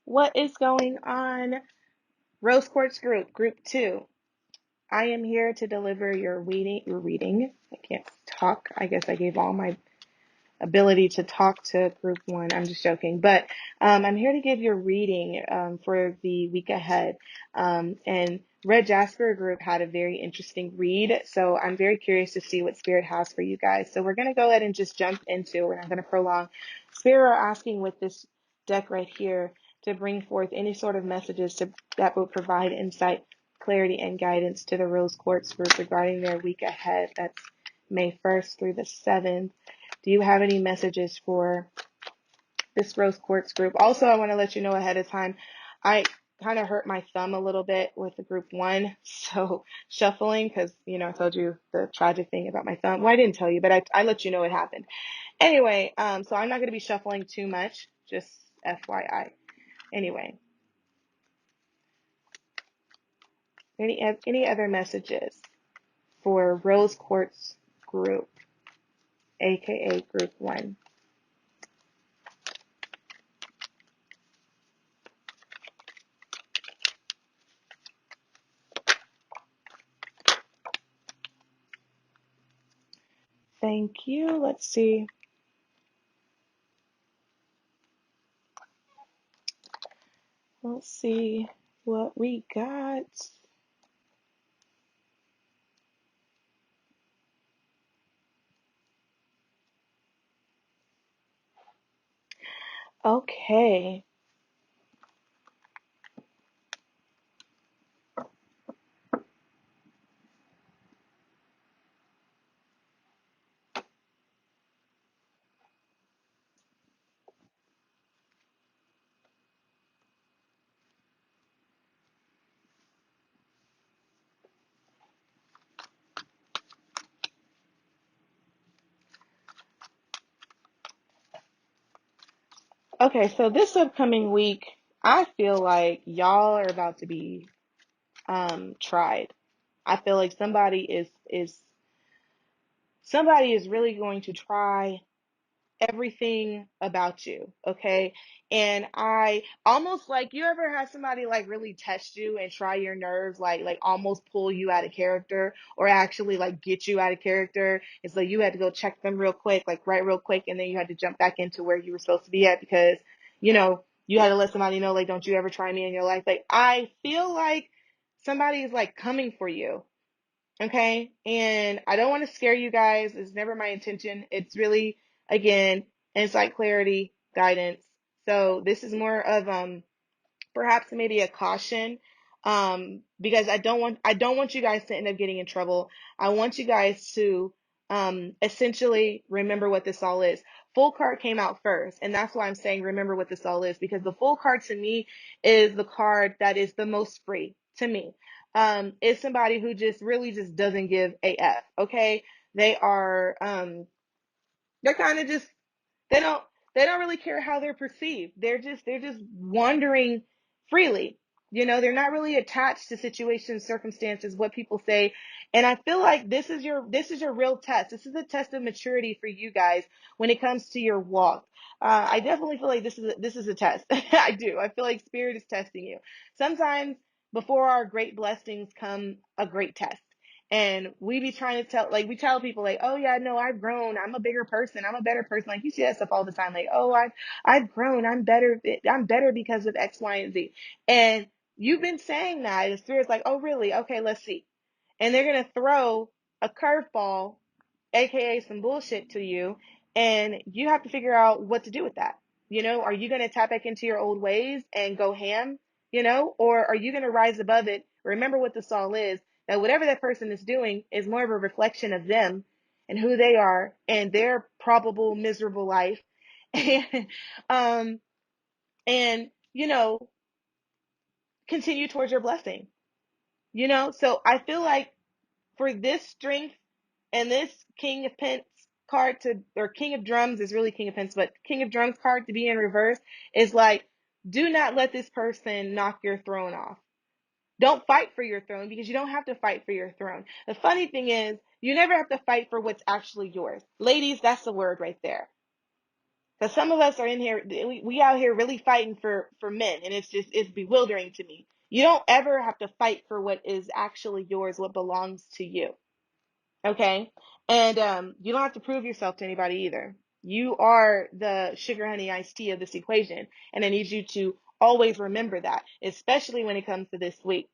What is going on? Rose Quartz Group, Group 2. I am here to deliver your reading. I can't talk. I guess I gave all my ability to talk to Group 1. I'm just joking. But I'm here to give your reading for the week ahead. And Red Jasper Group had a very interesting read. So I'm very curious to see what Spirit has for you guys. So we're going to go ahead and just jump into, we're not going to prolong. Spirit are asking with this deck right here to bring forth any sort of messages that will provide insight, clarity, and guidance to the Rose Quartz Group regarding their week ahead. That's May 1st through the 7th. Do you have any messages for this Rose Quartz Group? Also, I want to let you know ahead of time, I kind of hurt my thumb a little bit with the Group 1, so shuffling, because, I told you the tragic thing about my thumb. Well, I didn't tell you, but I let you know it happened. Anyway, so I'm not going to be shuffling too much, just FYI. Anyway, any other messages for Rose Quartz Group, aka Group 1? Thank you. Let's see. Let's see what we got. Okay. Okay, so this upcoming week, I feel like y'all are about to be tried. I feel like somebody is really going to try everything about you, okay? And I almost, like, you ever had somebody like really test you and try your nerves, like almost pull you out of character, or actually like get you out of character? It's like you had to go check them real quick, like write real quick, and then you had to jump back into where you were supposed to be at because you had to let somebody know, like, don't you ever try me in your life. Like, I feel like somebody is like coming for you. Okay. And I don't want to scare you guys. It's never my intention. It's really, again, insight, clarity, guidance. So this is more of perhaps maybe a caution, because I don't want you guys to end up getting in trouble. I want you guys to essentially remember what this all is. Full card came out first, and that's why I'm saying remember what this all is, because the full card to me is the card that is the most free to me. is somebody who just really just doesn't give a F. Okay. They are, they're kind of just, they don't they don't really care how they're perceived. They're just wandering freely. They're not really attached to situations, circumstances, what people say. And I feel like this is your real test. This is a test of maturity for you guys when it comes to your walk. I definitely feel like this is a test. I do. I feel like Spirit is testing you. Sometimes before our great blessings come a great test. And we be trying to we tell people like, oh yeah, no, I've grown. I'm a bigger person. I'm a better person. Like you see that stuff all the time. Like, oh, I've grown. I'm better. I'm better because of X, Y, and Z. And you've been saying that. And Spirit's like, oh really? Okay, let's see. And they're going to throw a curveball, aka some bullshit to you, and you have to figure out what to do with that. Are you going to tap back into your old ways and go ham, or are you going to rise above it? Remember what the all is, that whatever that person is doing is more of a reflection of them and who they are and their probable miserable life. And and continue towards your blessing. So I feel like for this strength and this King of Pence card or King of Drums is really King of Pence, but King of Drums card to be in reverse is like, do not let this person knock your throne off. Don't fight for your throne, because you don't have to fight for your throne. The funny thing is, you never have to fight for what's actually yours. Ladies, that's the word right there. Because some of us are in here, we out here really fighting for men, and it's bewildering to me. You don't ever have to fight for what is actually yours, what belongs to you. Okay? And you don't have to prove yourself to anybody either. You are the sugar, honey, iced tea of this equation. And I need you to always remember that, especially when it comes to this week.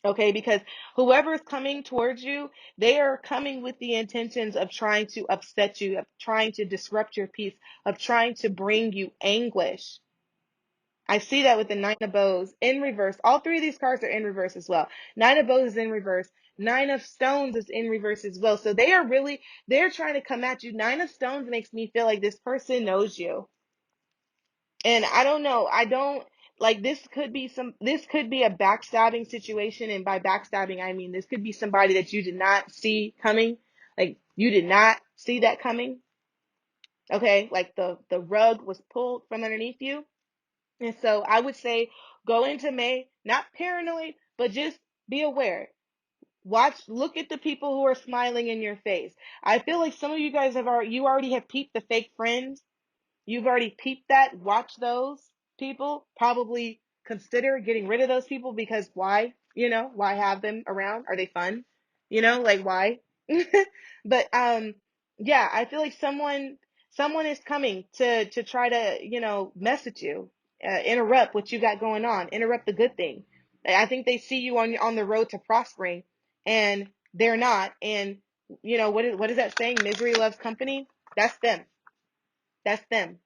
Okay? Because whoever is coming towards you, they are coming with the intentions of trying to upset you, of trying to disrupt your peace, of trying to bring you anguish. I see that with the Nine of Bows in reverse. All three of these cards are in reverse as well. Nine of Bows is in reverse. Nine of Stones is in reverse as well. So they're trying to come at you. Nine of Stones makes me feel like this person knows you. And I don't know. I don't like this could be a backstabbing situation. And by backstabbing, I mean, this could be somebody that you did not see coming. Like you did not see that coming. Okay. Like the rug was pulled from underneath you. And so I would say go into May, not paranoid, but just be aware. Look at the people who are smiling in your face. I feel like some of you guys you already have peeped the fake friends. You've already peeped that. Watch those people. Probably consider getting rid of those people, because why? Why have them around? Are they fun? Like why? But yeah, I feel like someone is coming to try to, mess with you, interrupt what you got going on, interrupt the good thing. I think they see you on the road to prospering, and they're not. And what is that saying? Misery loves company. That's them. That's them.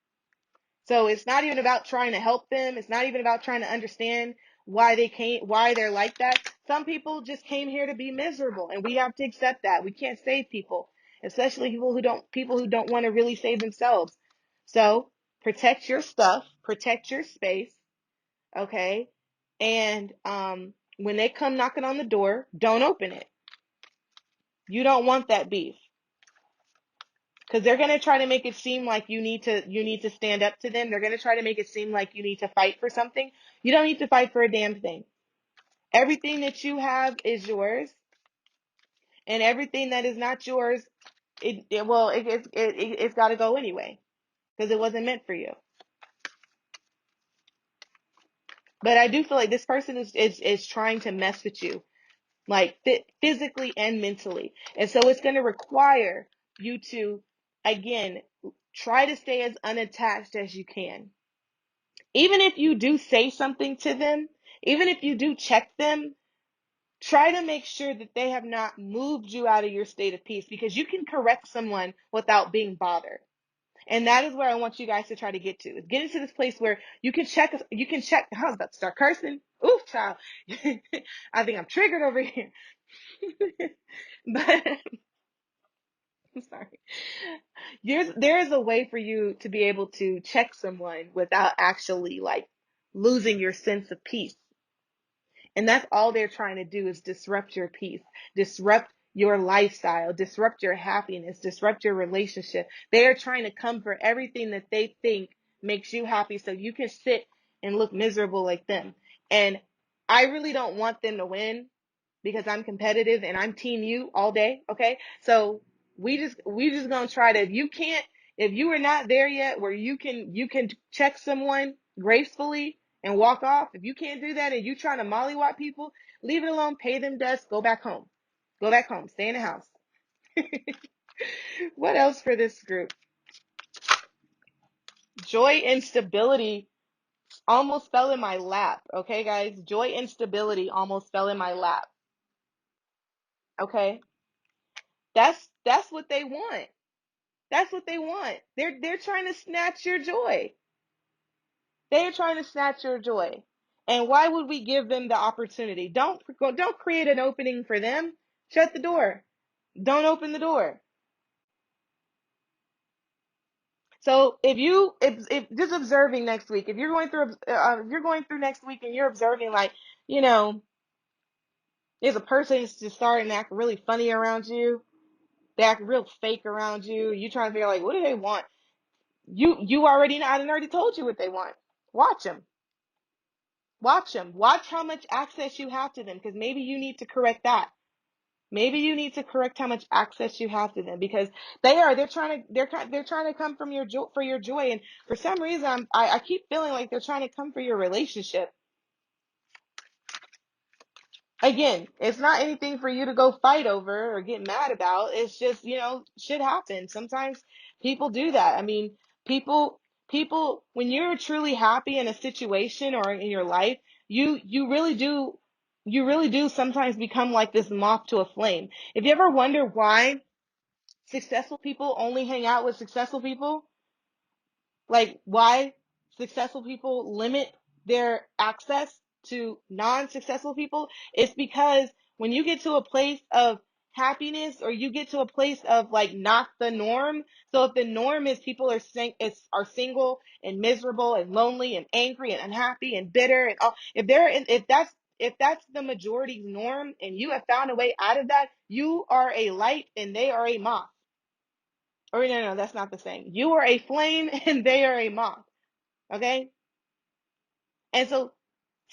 So it's not even about trying to help them. It's not even about trying to understand why they're like that. Some people just came here to be miserable, and we have to accept that. We can't save people, especially people who don't want to really save themselves. So protect your stuff, protect your space, okay? And when they come knocking on the door, don't open it. You don't want that beef. Because they're going to try to make it seem like you need to stand up to them. They're going to try to make it seem like you need to fight for something. You don't need to fight for a damn thing. Everything that you have is yours, and everything that is not yours, it's got to go anyway, because it wasn't meant for you. But I do feel like this person is trying to mess with you, like physically and mentally, and so it's going to require you to, again, try to stay as unattached as you can. Even if you do say something to them, even if you do check them, try to make sure that they have not moved you out of your state of peace, because you can correct someone without being bothered. And that is where I want you guys to try to get to. Get into this place where you can check. I was about to start cursing. Ooh, child. I think I'm triggered over here. But I'm sorry. There is a way for you to be able to check someone without actually like losing your sense of peace. And that's all they're trying to do is disrupt your peace, disrupt your lifestyle, disrupt your happiness, disrupt your relationship. They are trying to come for everything that they think makes you happy so you can sit and look miserable like them. And I really don't want them to win because I'm competitive and I'm team you all day. Okay. So we just gonna try to, if you are not there yet where you can check someone gracefully and walk off, if you can't do that and you trying to mollywop people, leave it alone, pay them dust, go back home. Go back home, stay in the house. What else for this group? Joy and stability almost fell in my lap. Okay, guys, joy and stability almost fell in my lap. Okay, that's what they want. That's what they want. They're trying to snatch your joy. They're trying to snatch your joy. And why would we give them the opportunity? Don't create an opening for them. Shut the door. Don't open the door. So if just observing next week, if you're going through next week and you're observing, like, you know, there's a person who's just starting to act really funny around you. They act real fake around you. You trying to figure like, what do they want? You already know. I already told you what they want. Watch them. Watch them. Watch how much access you have to them, because maybe you need to correct that. Maybe you need to correct how much access you have to them, because they're trying to come from your joy, for your joy, and for some reason I keep feeling like they're trying to come for your relationship. Again, it's not anything for you to go fight over or get mad about. It's just, shit happens. Sometimes people do that. I mean, people, when you're truly happy in a situation or in your life, you really do sometimes become like this moth to a flame. If you ever wonder why successful people only hang out with successful people, like why successful people limit their access to non-successful people, it's because when you get to a place of happiness, or you get to a place of like not the norm. So if the norm is people are single and miserable and lonely and angry and unhappy and bitter and all, if that's the majority's norm and you have found a way out of that, you are a light and they are a moth. Or no, that's not the same. You are a flame and they are a moth. Okay? And so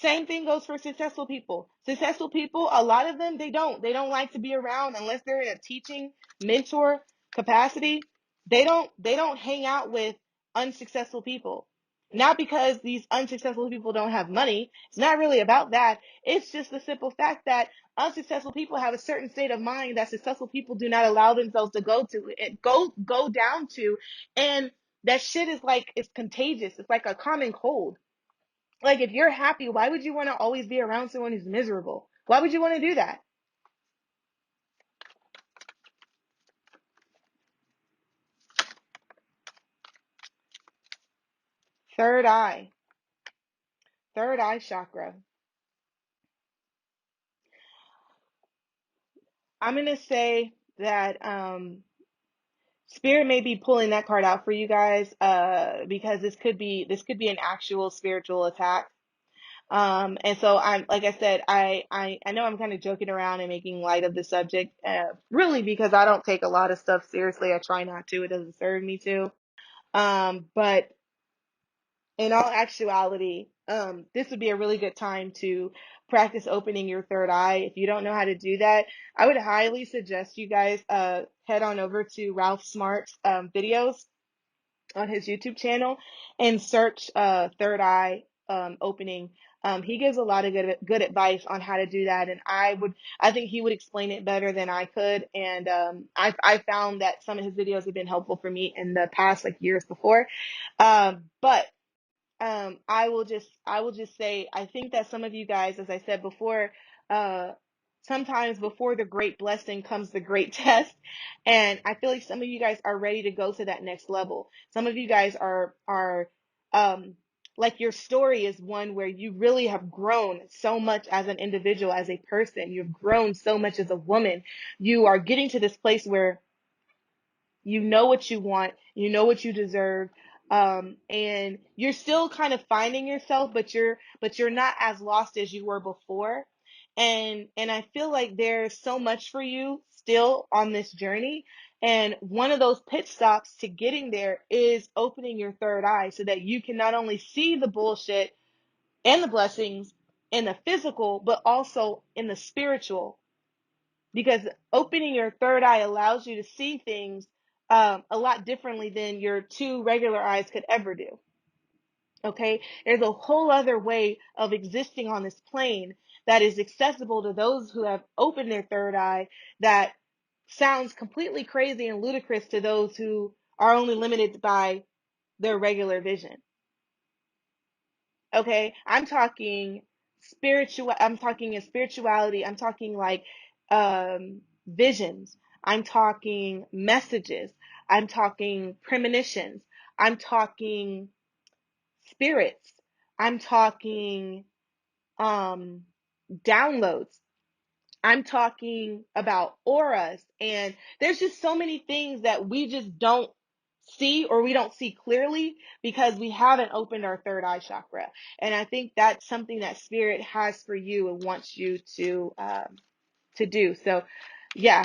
same thing goes for successful people. Successful people, a lot of them, they don't like to be around unless they're in a teaching mentor capacity. They don't hang out with unsuccessful people. Not because these unsuccessful people don't have money. It's not really about that. It's just the simple fact that unsuccessful people have a certain state of mind that successful people do not allow themselves to go down to. And that shit is like, it's contagious. It's like a common cold. Like, if you're happy, why would you want to always be around someone who's miserable? Why would you want to do that? Third eye. Third eye chakra. I'm going to say that Spirit may be pulling that card out for you guys, because this could be an actual spiritual attack. And so I'm, like I said, I know I'm kind of joking around and making light of the subject, really because I don't take a lot of stuff seriously. I try not to. It doesn't serve me to. But in all actuality, this would be a really good time to practice opening your third eye. If you don't know how to do that, I would highly suggest you guys head on over to Ralph Smart's videos on his YouTube channel and search third eye opening. He gives a lot of good advice on how to do that, and I think he would explain it better than I could. And I found that some of his videos have been helpful for me in the past, like years before. But I will just say, I think that some of you guys, as I said before, uh, sometimes before the great blessing comes the great test. And I feel like some of you guys are ready to go to that next level. Some of you guys are, um, like, your story is one where you really have grown so much as an individual, as a person. You've grown so much as a woman. You are getting to this place where you know what you want, you know what you deserve. And you're still kind of finding yourself, but you're not as lost as you were before. And I feel like there's so much for you still on this journey. And one of those pit stops to getting there is opening your third eye so that you can not only see the bullshit and the blessings in the physical, but also in the spiritual. Because opening your third eye allows you to see things a lot differently than your two regular eyes could ever do. Okay, there's a whole other way of existing on this plane that is accessible to those who have opened their third eye, that sounds completely crazy and ludicrous to those who are only limited by their regular vision. Okay, I'm talking in spirituality, I'm talking like visions, I'm talking messages, I'm talking premonitions, I'm talking spirits, I'm talking um downloads, I'm talking about auras, and there's just so many things that we just don't see, or we don't see clearly because we haven't opened our third eye chakra. And I think that's something that spirit has for you and wants you to do. So yeah,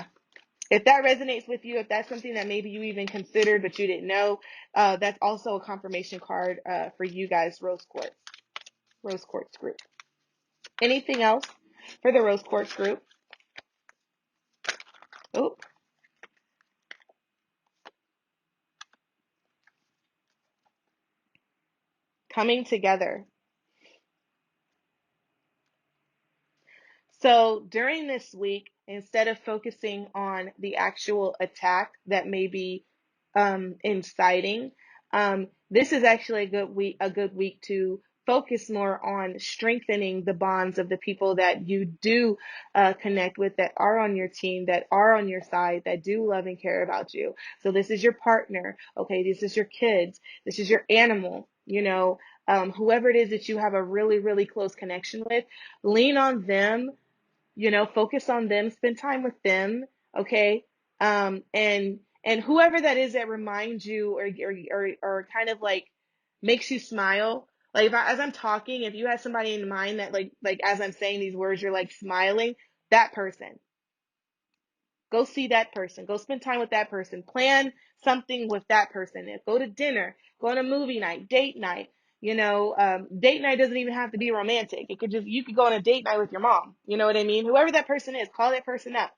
if that resonates with you, if that's something that maybe you even considered but you didn't know, that's also a confirmation card for you guys, Rose Quartz group. Anything else for the Rose Quartz group? Oh, coming together. So during this week, instead of focusing on the actual attack that may be inciting, this is actually a good week to focus more on strengthening the bonds of the people that you do connect with, that are on your team, that are on your side, that do love and care about you. So this is your partner, okay? This is your kids. This is your animal, whoever it is that you have a really, really close connection with. Lean on them, focus on them, spend time with them, okay? And whoever that is that reminds you, or kind of like makes you smile. Like as I'm talking, if you have somebody in mind that like as I'm saying these words, you're like smiling, that person. Go see that person. Go spend time with that person. Plan something with that person. Go to dinner. Go on a movie night, date night. Date night doesn't even have to be romantic. You could go on a date night with your mom. You know what I mean? Whoever that person is, call that person up.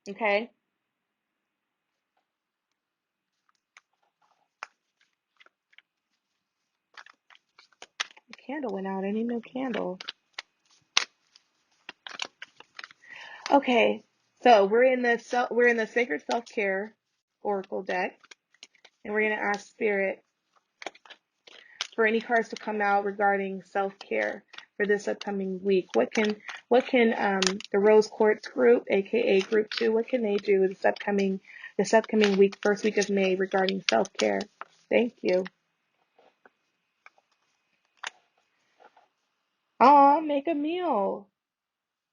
Okay? The candle went out. I need no candle. Okay. So we're in the Sacred Self-Care Oracle deck, and we're gonna ask Spirit for any cards to come out regarding self-care for this upcoming week. What can the Rose Quartz group, aka Group 2, what can they do this upcoming week, first week of May, regarding self-care? Thank you. Aw, make a meal.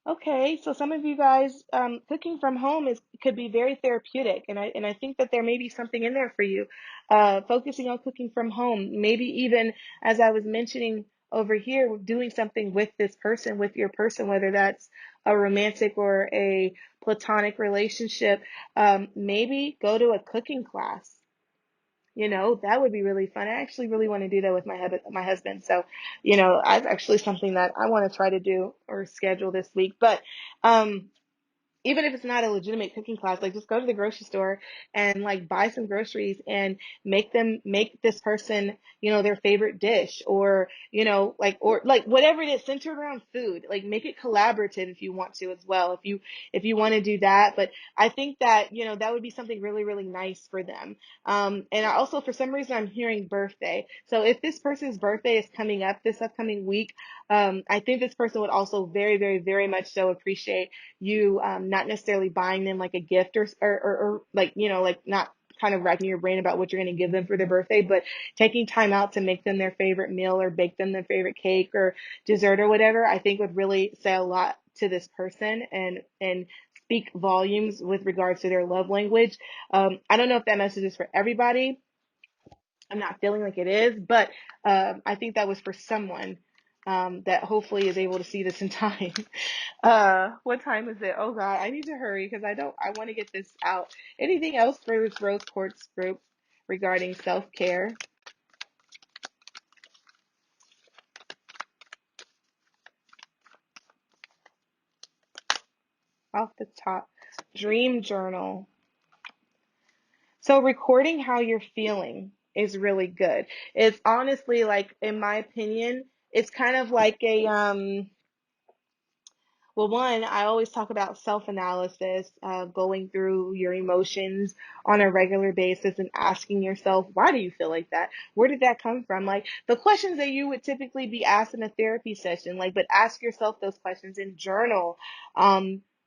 Okay, so some of you guys, cooking from home could be very therapeutic, and I think that there may be something in there for you. Focusing on cooking from home, maybe even as I was mentioning over here, doing something with this person, with your person, whether that's a romantic or a platonic relationship. Maybe go to a cooking class. That would be really fun. I actually really want to do that with my husband. So, that's actually something that I want to try to do or schedule this week. But even if it's not a legitimate cooking class, like just go to the grocery store and like buy some groceries and make this person, their favorite dish, or, or whatever it is centered around food, like make it collaborative if you want to as well, if you want to do that. But I think that, that would be something really, really nice for them. And I also, for some reason, I'm hearing birthday. So if this person's birthday is coming up this upcoming week, I think this person would also very, very, very much so appreciate you, not necessarily buying them like a gift, or like, like not kind of racking your brain about what you're going to give them for their birthday, but taking time out to make them their favorite meal or bake them their favorite cake or dessert or whatever, I think would really say a lot to this person, and speak volumes with regards to their love language. I don't know if that message is for everybody, I'm not feeling like it is, but I think that was for someone that hopefully is able to see this in time. What time is it? Oh God, I need to hurry because I want to get this out. Anything else for this Rose Quartz group regarding self-care? Off the top, dream journal. So recording how you're feeling is really good. It's honestly like, in my opinion, it's kind of like a well, one, I always talk about self-analysis, going through your emotions on a regular basis and asking yourself, why do you feel like that? Where did that come from? Like the questions that you would typically be asked in a therapy session, like, but ask yourself those questions in journal,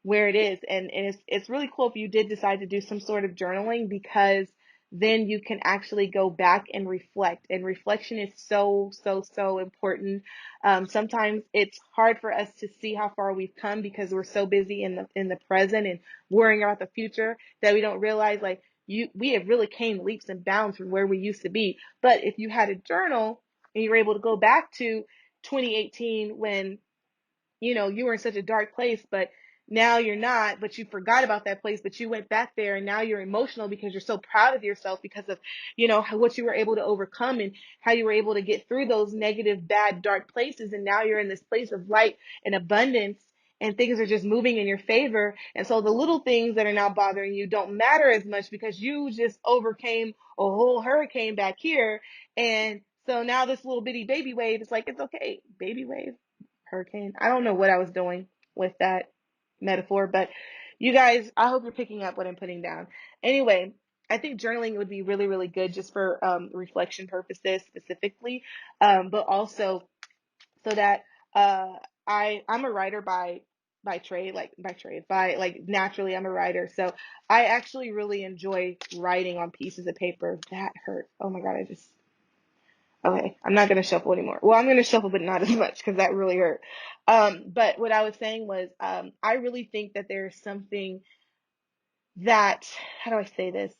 where it is. And it's really cool if you did decide to do some sort of journaling, because then you can actually go back and reflect. And reflection is so, so, so important. Sometimes it's hard for us to see how far we've come because we're so busy in the present and worrying about the future that we don't realize, like, we have really came leaps and bounds from where we used to be. But if you had a journal and you were able to go back to 2018 when you were in such a dark place, but now you're not, but you forgot about that place, but you went back there and now you're emotional because you're so proud of yourself because of, what you were able to overcome and how you were able to get through those negative, bad, dark places. And now you're in this place of light and abundance and things are just moving in your favor. And so the little things that are now bothering you don't matter as much because you just overcame a whole hurricane back here. And so now this little bitty baby wave is like, it's okay, baby wave, hurricane. I don't know what I was doing with that metaphor, but you guys, I hope you're picking up what I'm putting down. Anyway, I think journaling would be really, really good just for reflection purposes specifically, but also so that I'm a writer by trade, by like naturally I'm a writer. So I actually really enjoy writing on pieces of paper. That hurt. Oh my God, okay, I'm not gonna shuffle anymore. Well, I'm gonna shuffle, but not as much because that really hurt. But what I was saying was, I really think that there's something that, how do I say this?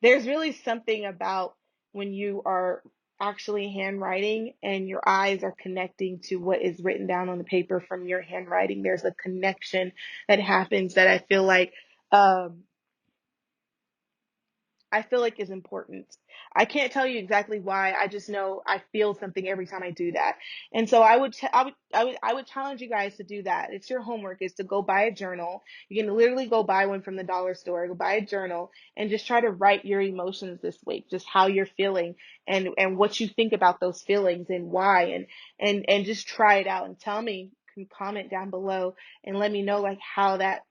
There's really something about when you are actually handwriting and your eyes are connecting to what is written down on the paper from your handwriting. There's a connection that happens that um, I feel like is important. I can't tell you exactly why. I just know I feel something every time I do that. And so I would challenge you guys to do that. It's your homework is to go buy a journal. You can literally go buy one from the dollar store, go buy a journal and just try to write your emotions this week, just how you're feeling and what you think about those feelings and why and just try it out and tell me, can comment down below and let me know like how that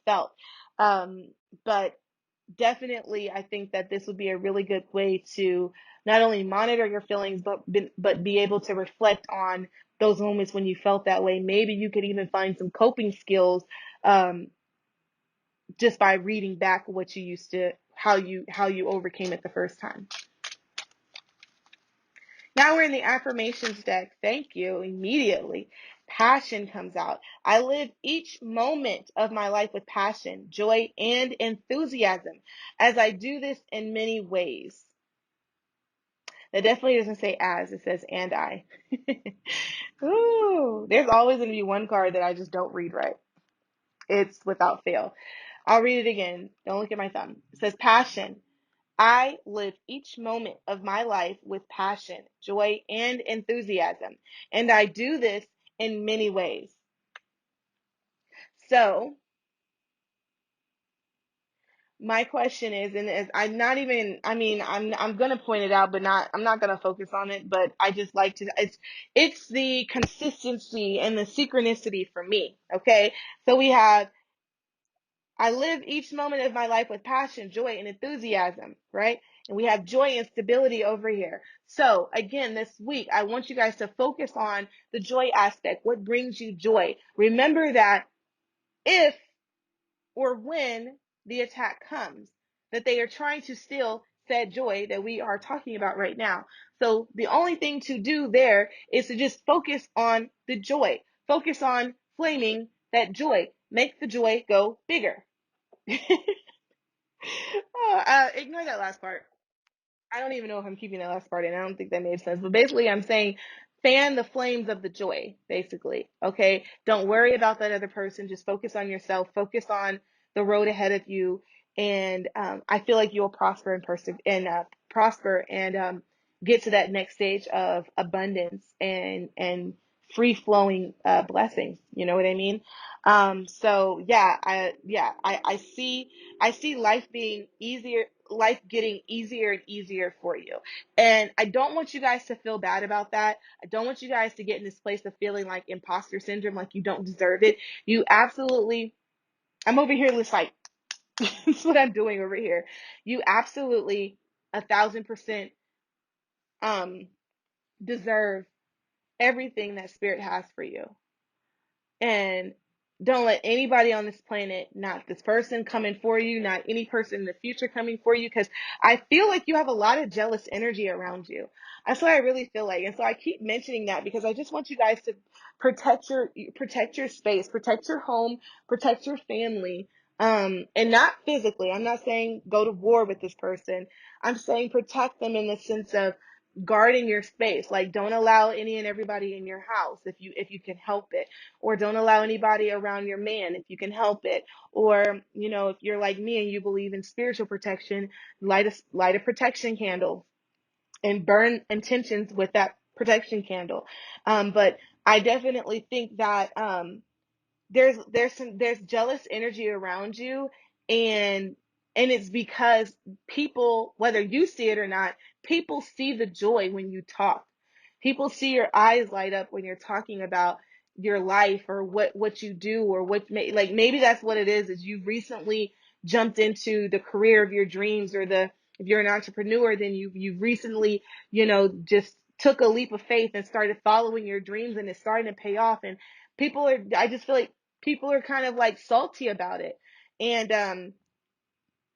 felt. But definitely I think that this would be a really good way to not only monitor your feelings but be able to reflect on those moments when you felt that way. Maybe you could even find some coping skills um, just by reading back what you used to how you overcame it the first time. Now we're in the affirmations deck. Thank you. Immediately passion comes out. I live each moment of my life with passion, joy, and enthusiasm as I do this in many ways. That definitely doesn't say as, it says and I. Ooh, there's always going to be one card that I just don't read right. It's without fail. I'll read it again. Don't look at my thumb. It says passion. I live each moment of my life with passion, joy, and enthusiasm. And I do this in many ways. So my question is, and is I'm not even, I mean, I'm gonna point it out, but I'm not gonna focus on it, but I just like to, it's the consistency and the synchronicity for me. Okay. So we have, I live each moment of my life with passion, joy, and enthusiasm, right? And we have joy and stability over here. So again, this week, I want you guys to focus on the joy aspect. What brings you joy? Remember that if or when the attack comes, that they are trying to steal said joy that we are talking about right now. So the only thing to do there is to just focus on the joy. Focus on flaming that joy. Make the joy go bigger. Ignore that last part. I don't even know if I'm keeping that last part in. I don't think that made sense. But basically, I'm saying fan the flames of the joy, basically. Okay. Don't worry about that other person. Just focus on yourself. Focus on the road ahead of you. And I feel like you'll prosper and prosper and get to that next stage of abundance and free flowing blessings. You know what I mean? So I see life being easier, life getting easier and easier for you. And I don't want you guys to feel bad about that. I don't want you guys to get in this place of feeling like imposter syndrome, like you don't deserve it. You absolutely, I'm over here just like, that's what I'm doing over here. You absolutely 1,000% um, deserve everything that Spirit has for you. And don't let anybody on this planet, not this person coming for you, not any person in the future coming for you, because I feel like you have a lot of jealous energy around you. That's what I really feel like. And so I keep mentioning that because I just want you guys to protect your space, protect your home, protect your family. And not physically. I'm not saying go to war with this person. I'm saying protect them in the sense of guarding your space. Like don't allow any and everybody in your house if you can help it, or don't allow anybody around your man if you can help it. Or, you know, if you're like me and you believe in spiritual protection, light a protection candle and burn intentions with that protection candle. But I definitely think that there's jealous energy around you, and it's because people, whether you see it or not, people see the joy when you talk. People see your eyes light up when you're talking about your life or what you do, or like maybe that's what it is you've recently jumped into the career of your dreams, or the if you're an entrepreneur, then you've recently, you know, just took a leap of faith and started following your dreams, and it's starting to pay off. And I just feel like people are kind of like salty about it. And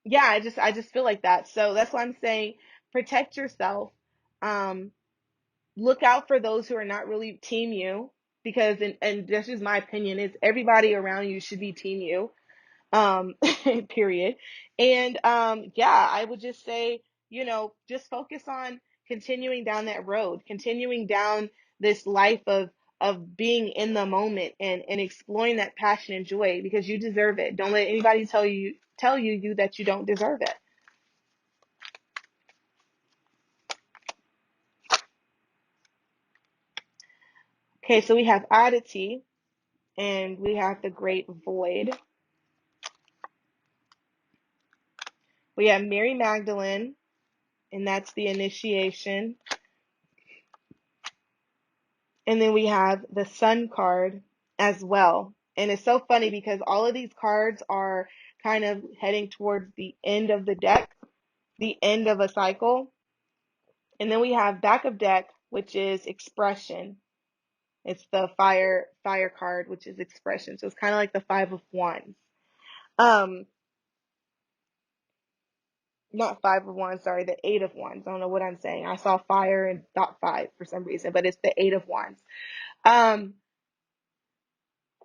yeah, I just feel like that. So that's why I'm saying protect yourself. Um, look out for those who are not really team you, because and this is my opinion, is everybody around you should be team you. um period. And yeah, I would just say, you know, just focus on continuing down that road, continuing down this life of being in the moment and exploring that passion and joy, because you deserve it. Don't let anybody tell you that you don't deserve it. Okay, so we have oddity and we have the great void. We have Mary Magdalene, and that's the initiation. And then we have the Sun card as well. And it's so funny because all of these cards are kind of heading towards the end of the deck, the end of a cycle. And then we have back of deck, which is expression. It's the fire card, which is expression. So it's kind of like the Five of Wands. Um, Not Five of Wands, sorry, the Eight of Wands. I don't know what I'm saying. I saw fire and thought five for some reason, but it's the Eight of Wands. Um,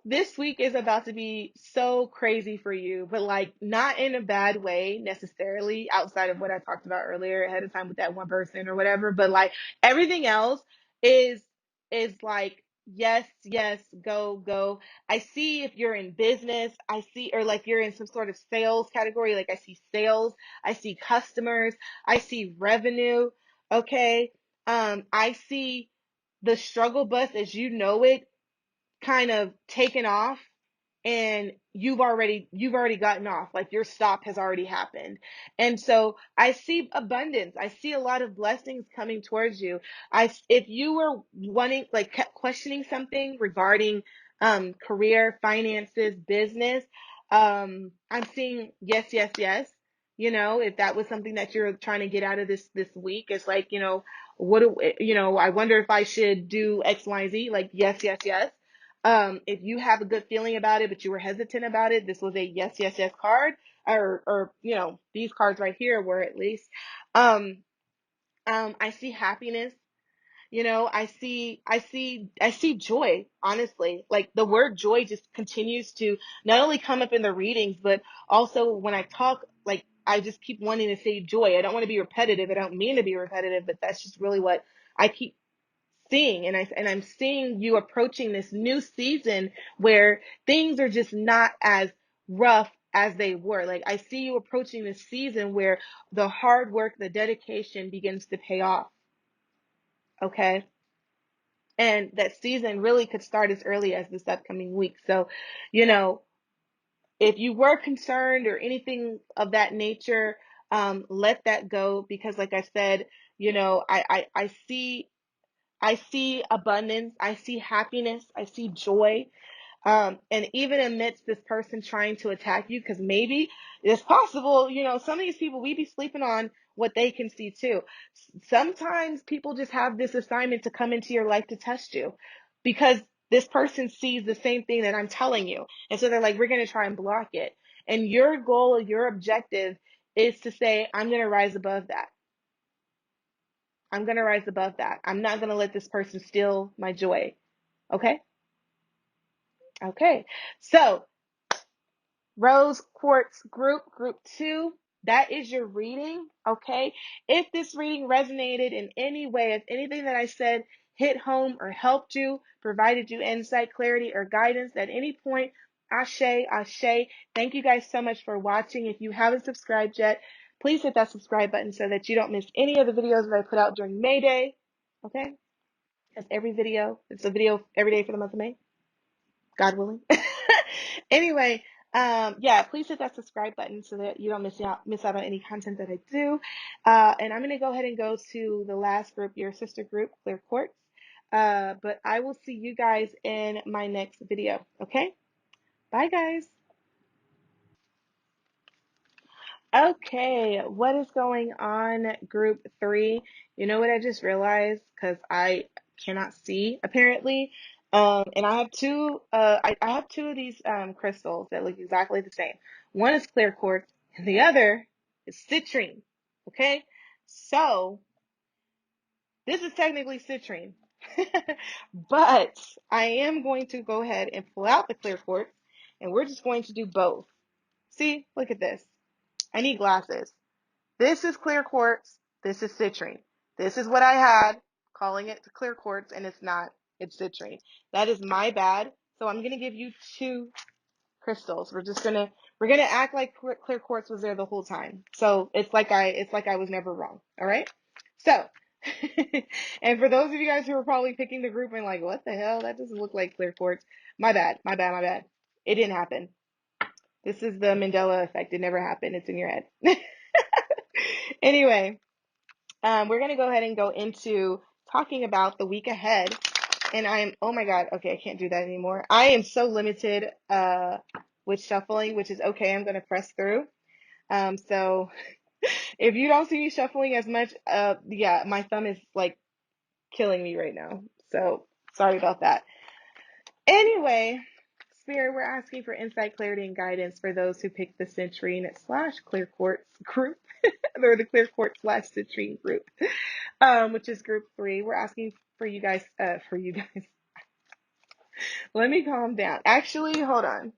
this week is about to be so crazy for you, but like not in a bad way necessarily, outside of what I talked about earlier ahead of time with that one person or whatever. But like everything else is like yes, yes, go, go. I see if you're in business, I see, or like you're in some sort of sales category, like I see sales, I see customers, I see revenue. Okay. I see the struggle bus as you know it kind of taken off, and you've already gotten off, like your stop has already happened. And so I see abundance, I see a lot of blessings coming towards you. If you were wanting, like, kept questioning something regarding career, finances, business, I'm seeing yes, yes, yes. You know, if that was something that you're trying to get out of this week, it's like, you know, I wonder if I should do X, Y, Z. Like yes, yes, yes. If you have a good feeling about it, but you were hesitant about it, this was a yes, yes, yes card, or you know, these cards right here were at least. Um, I see happiness. You know, I see joy, honestly. Like the word joy just continues to not only come up in the readings, but also when I talk, like I just keep wanting to say joy. I don't want to be repetitive. I don't mean to be repetitive, but that's just really what I keep seeing. And I'm seeing you approaching this new season where things are just not as rough as they were. Like, I see you approaching this season where the hard work, the dedication begins to pay off. Okay. And that season really could start as early as this upcoming week. So, you know, if you were concerned or anything of that nature, let that go, because like I said, you know, I see abundance, I see happiness, I see joy. And even amidst this person trying to attack you, because maybe it's possible, you know, some of these people, we be sleeping on what they can see too. Sometimes people just have this assignment to come into your life to test you, because this person sees the same thing that I'm telling you. And so they're like, we're going to try and block it. And your goal, your objective is to say, I'm going to rise above that. I'm going to rise above that. I'm not going to let this person steal my joy. Okay? Okay. So, Rose Quartz Group 2, that is your reading, okay? If this reading resonated in any way, if anything that I said hit home or helped you, provided you insight, clarity, or guidance at any point, ashe, ashe. Thank you guys so much for watching. If you haven't subscribed yet, please hit that subscribe button so that you don't miss any of the videos that I put out during May Day, okay? Because it's a video every day for the month of May. God willing. Anyway, yeah, please hit that subscribe button so that you don't miss out on any content that I do. And I'm going to go ahead and go to the last group, your sister group, Clear Quartz. But I will see you guys in my next video. Okay? Bye, guys. Okay, what is going on, group 3? You know what I just realized? Because I cannot see, apparently. And I have I have two of these crystals that look exactly the same. One is clear quartz, and the other is citrine. Okay? So, this is technically citrine. But I am going to go ahead and pull out the clear quartz, and we're just going to do both. See? Look at this. I need glasses. This is clear quartz. This is citrine. This is what I had, calling it clear quartz, and it's not. It's citrine. That is my bad. So I'm gonna give you two crystals. We're gonna act like clear quartz was there the whole time. So it's like I was never wrong. All right. So, and for those of you guys who are probably picking the group and like, what the hell? That doesn't look like clear quartz. My bad. My bad. My bad. It didn't happen. This is the Mandela effect. It never happened. It's in your head. Anyway, we're going to go ahead and go into talking about the week ahead. And oh my God, okay, I can't do that anymore. I am so limited with shuffling, which is okay. I'm going to press through. So if you don't see me shuffling as much, yeah, my thumb is like killing me right now. So sorry about that. Anyway, Spirit, we're asking for insight, clarity, and guidance for those who picked the Citrine / Clear Quartz group, or the Clear Quartz / Citrine group, which is group 3. We're asking for you guys. Let me calm down. Actually, hold on.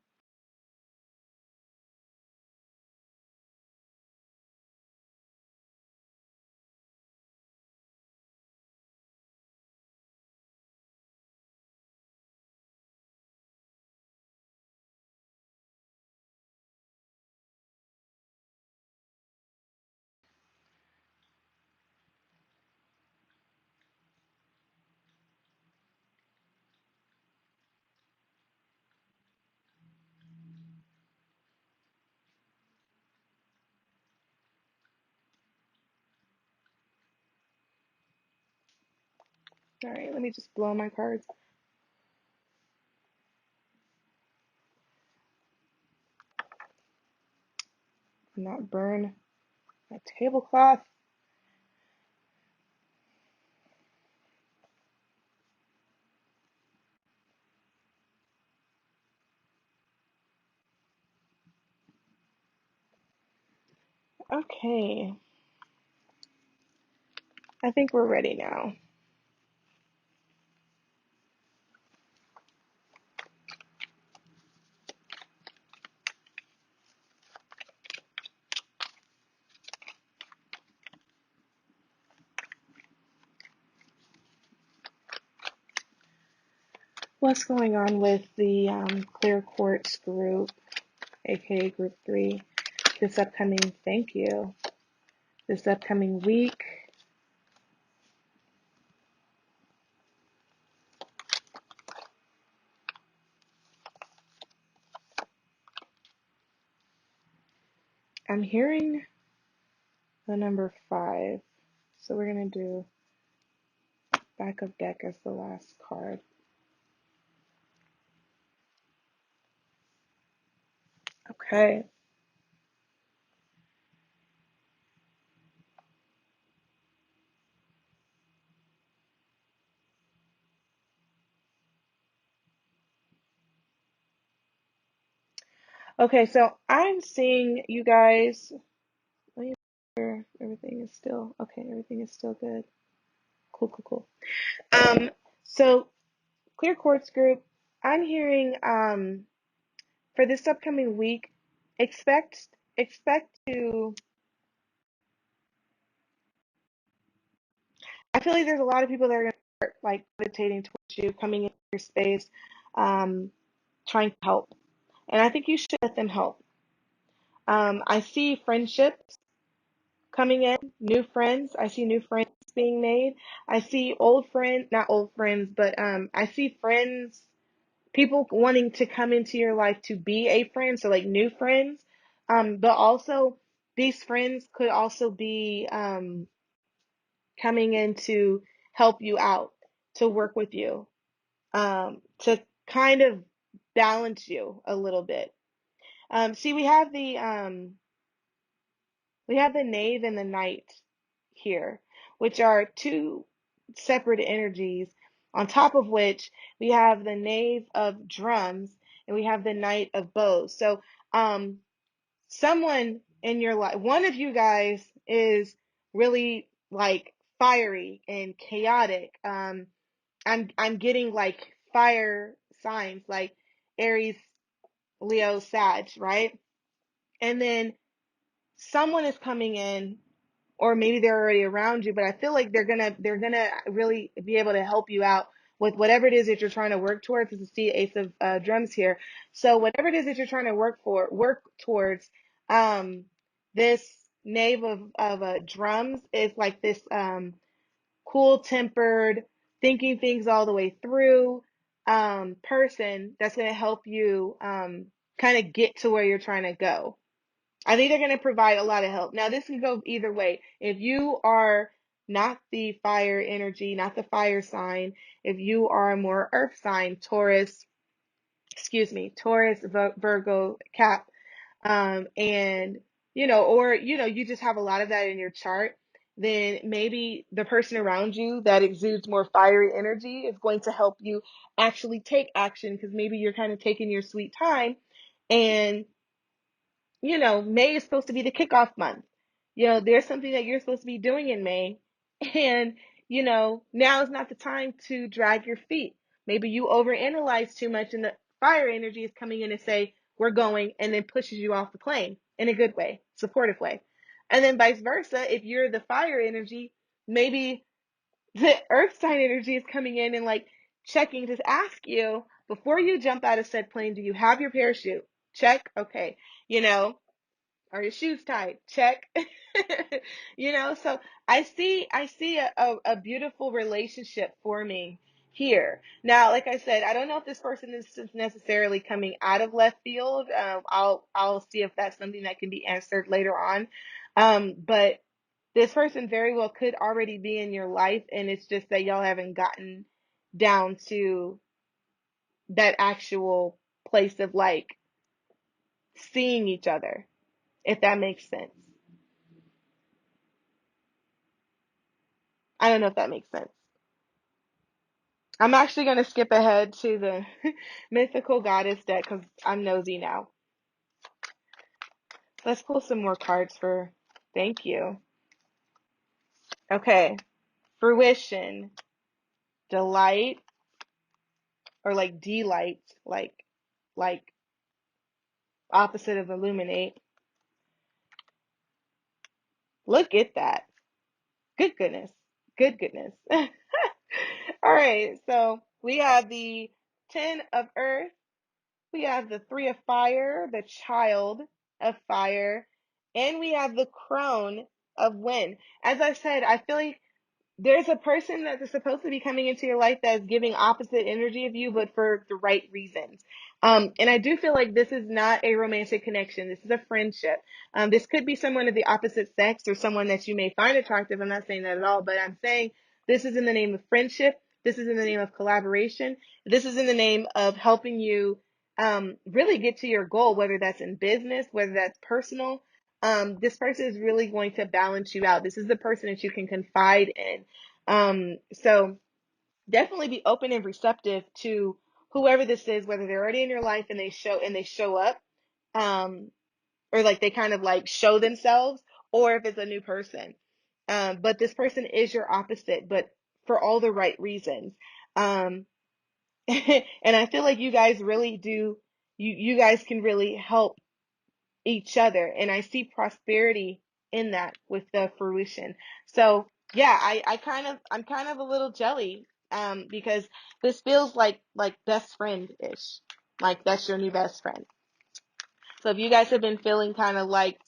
All right, let me just blow my cards. Not burn my tablecloth. Okay. I think we're ready now. what's going on with the Clear Quartz group, aka Group 3, this upcoming, thank you, this upcoming week. I'm hearing the number 5, so we're going to do back of deck as the last card. Okay. Okay, so I'm seeing you guys. Let me make sure everything is still okay. Everything is still good. Cool, cool, cool. So Clear Quartz Group, I'm hearing for this upcoming week, expect to. I feel like there's a lot of people that are going to start like gravitating towards you, coming into your space, um, trying to help, and I think you should let them help. I see friendships coming in, new friends. I see new friends being made. I see old friends, not old friends, but I see friends, people wanting to come into your life to be a friend, so like new friends. But also these friends could also be coming in to help you out, to work with you, to kind of balance you a little bit. See, we have the knave and the knight here, which are two separate energies, on top of which we have the knave of drums and we have the knight of bows. So, someone in your life, one of you guys is really like fiery and chaotic. I'm getting like fire signs like Aries, Leo, Sag, right? And then someone is coming in, or maybe they're already around you, but I feel like they're gonna really be able to help you out with whatever it is that you're trying to work towards. This is the Ace of Drums here. So whatever it is that you're trying to work towards, um, this Knave of drums is like this cool tempered, thinking things all the way through person that's gonna help you kind of get to where you're trying to go. I think they're going to provide a lot of help. Now, this can go either way. If you are not the fire energy, not the fire sign, if you are a more earth sign, Taurus, excuse me, Taurus, Virgo, Cap, and or you just have a lot of that in your chart, then maybe the person around you that exudes more fiery energy is going to help you actually take action, because maybe you're kind of taking your sweet time, and May is supposed to be the kickoff month. There's something that you're supposed to be doing in May. And, now is not the time to drag your feet. Maybe you overanalyze too much and the fire energy is coming in to say, we're going, and then pushes you off the plane in a good way, supportive way. And then vice versa, if you're the fire energy, maybe the earth sign energy is coming in and like checking to ask you, before you jump out of said plane, do you have your parachute? Check. Okay. You know, are your shoes tied? Check. So I see a beautiful relationship forming here. Now, like I said, I don't know if this person is necessarily coming out of left field. I'll see if that's something that can be answered later on. But this person very well could already be in your life, and it's just that y'all haven't gotten down to that actual place of like seeing each other, if that makes sense. I don't know if that makes sense. I'm actually going to skip ahead to the mythical goddess deck because I'm nosy now. Let's pull some more cards for thank you. Okay. Fruition, delight, or like delight, like opposite of illuminate. Look at that. Good goodness. Good goodness. All right. So we have the 10 of earth. We have the 3 of fire, the child of fire, and we have the crone of wind. As I said, I feel like there's a person that is supposed to be coming into your life that is giving opposite energy of you, but for the right reasons. And I do feel like this is not a romantic connection. This is a friendship. This could be someone of the opposite sex or someone that you may find attractive. I'm not saying that at all, but I'm saying this is in the name of friendship. This is in the name of collaboration. This is in the name of helping you really get to your goal, whether that's in business, whether that's personal. This person is really going to balance you out. This is the person that you can confide in. So definitely be open and receptive to whoever this is, whether they're already in your life and they show up, um, or like they kind of like show themselves, or if it's a new person. But this person is your opposite, but for all the right reasons. Um, and I feel like you guys really do. You guys can really help each other, and I see prosperity in that with the fruition. So yeah, I'm kind of a little jelly, because this feels like best friend ish, like that's your new best friend. So if you guys have been feeling kind of like,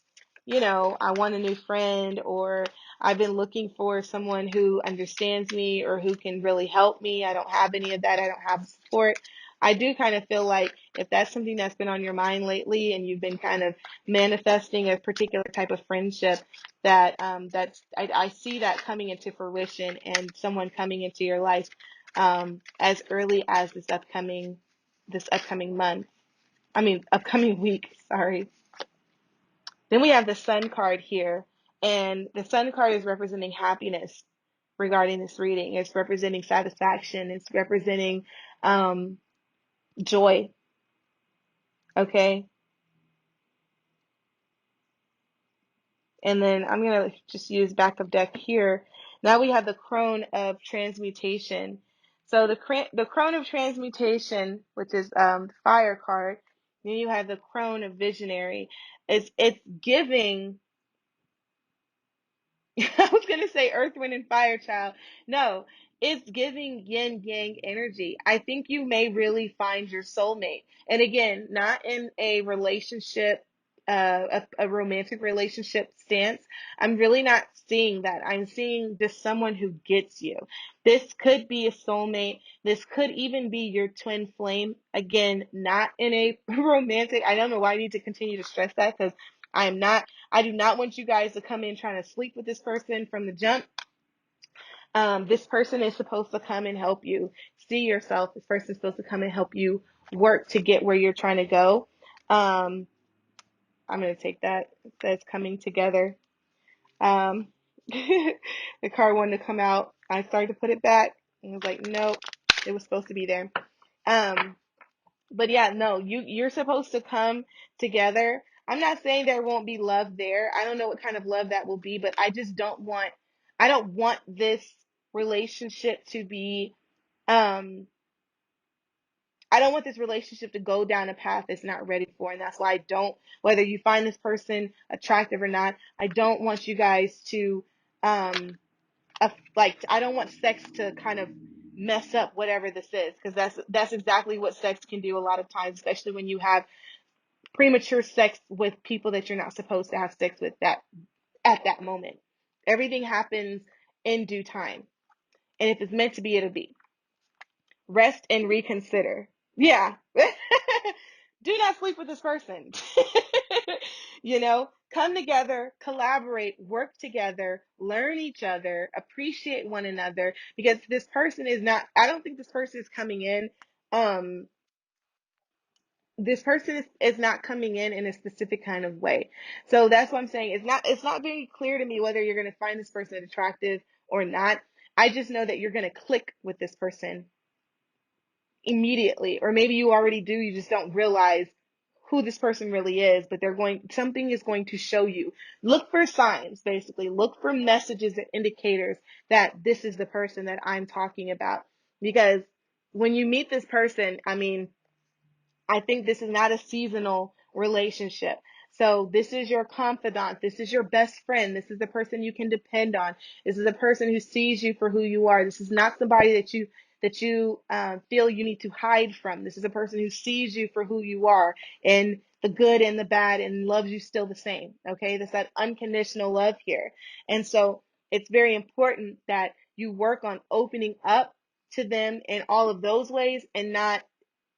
I want a new friend, or I've been looking for someone who understands me or who can really help me, I don't have any of that, I don't have support. I do kind of feel like if that's something that's been on your mind lately and you've been kind of manifesting a particular type of friendship, I see that coming into fruition and someone coming into your life as early as this upcoming month. I mean, upcoming week, sorry. Then we have the Sun card here, and the Sun card is representing happiness regarding this reading. It's representing satisfaction. It's representing um, joy. Okay. And then I'm going to just use back of deck here. Now we have the Crone of Transmutation. So the Crone of Transmutation, which is the Fire card, then you have the Crone of Visionary. It's giving I was gonna say Earth, Wind, and Fire, child. No, it's giving yin yang energy. I think you may really find your soulmate. And again, not in a relationship, a romantic relationship stance. I'm really not seeing that. I'm seeing just someone who gets you. This could be a soulmate. This could even be your twin flame. Again, not in a romantic. I don't know why I need to continue to stress that because I do not want you guys to come in trying to sleep with this person from the jump. This person is supposed to come and help you see yourself. This person is supposed to come and help you work to get where you're trying to go. Um, I'm going to take that. It says coming together. Um, the card wanted to come out. I started to put it back and was like, nope, it was supposed to be there. Um, But yeah, no, you're supposed to come together. I'm not saying there won't be love there. I don't know what kind of love that will be, but I don't want this relationship to be um I don't want this relationship to go down a path it's not ready for. And that's why I don't, whether you find this person attractive or not, I don't want you guys to um I don't want sex to kind of mess up whatever this is, because that's exactly what sex can do a lot of times, especially when you have premature sex with people that you're not supposed to have sex with that at that moment. Everything happens in due time. And if it's meant to be, it'll be. Rest and reconsider. Yeah. Do not sleep with this person. Come together, collaborate, work together, learn each other, appreciate one another, because this person is not, I don't think this person is coming in um this person is not coming in a specific kind of way. So that's what I'm saying. It's not very clear to me whether you're going to find this person attractive or not. I just know that you're going to click with this person immediately, or maybe you already do, you just don't realize who this person really is, but something is going to show you. Look for signs, basically. Look for messages and indicators that this is the person that I'm talking about. Because when you meet this person, I mean, I think this is not a seasonal relationship. So this is your confidant. This is your best friend. This is the person you can depend on. This is a person who sees you for who you are. This is not somebody that you that you feel you need to hide from. This is a person who sees you for who you are, and the good and the bad, and loves you still the same. Okay, there's that unconditional love here. And so it's very important that you work on opening up to them in all of those ways and not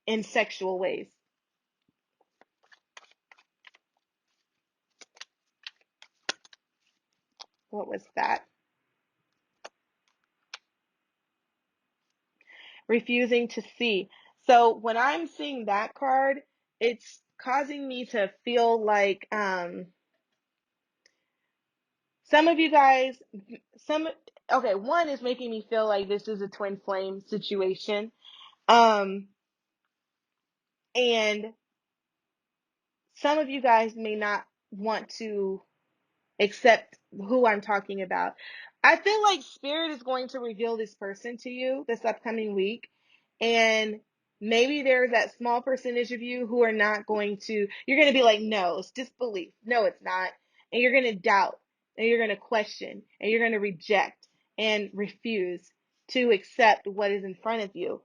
in sexual ways. What was that? Refusing to see. So when I'm seeing that card, it's causing me to feel like some of you guys, some, okay, one is making me feel like this is a twin flame situation. Um, and some of you guys may not want to accept who I'm talking about. I feel like Spirit is going to reveal this person to you this upcoming week. And maybe there's that small percentage of you who are not going to, you're going to be like, no, it's disbelief. No, it's not. And you're going to doubt, and you're going to question, and you're going to reject and refuse to accept what is in front of you.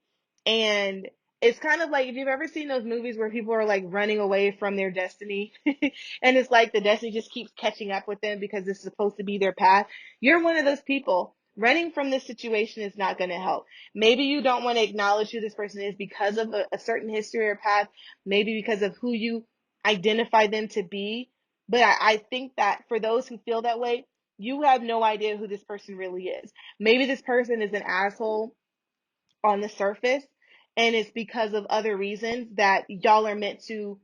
And it's kind of like, if you've ever seen those movies where people are like running away from their destiny and it's like the destiny just keeps catching up with them because this is supposed to be their path. You're one of those people. Running from this situation is not going to help. Maybe you don't want to acknowledge who this person is because of a certain history or path, maybe because of who you identify them to be. But I think that for those who feel that way, you have no idea who this person really is. Maybe this person is an asshole on the surface, and it's because of other reasons that y'all are meant to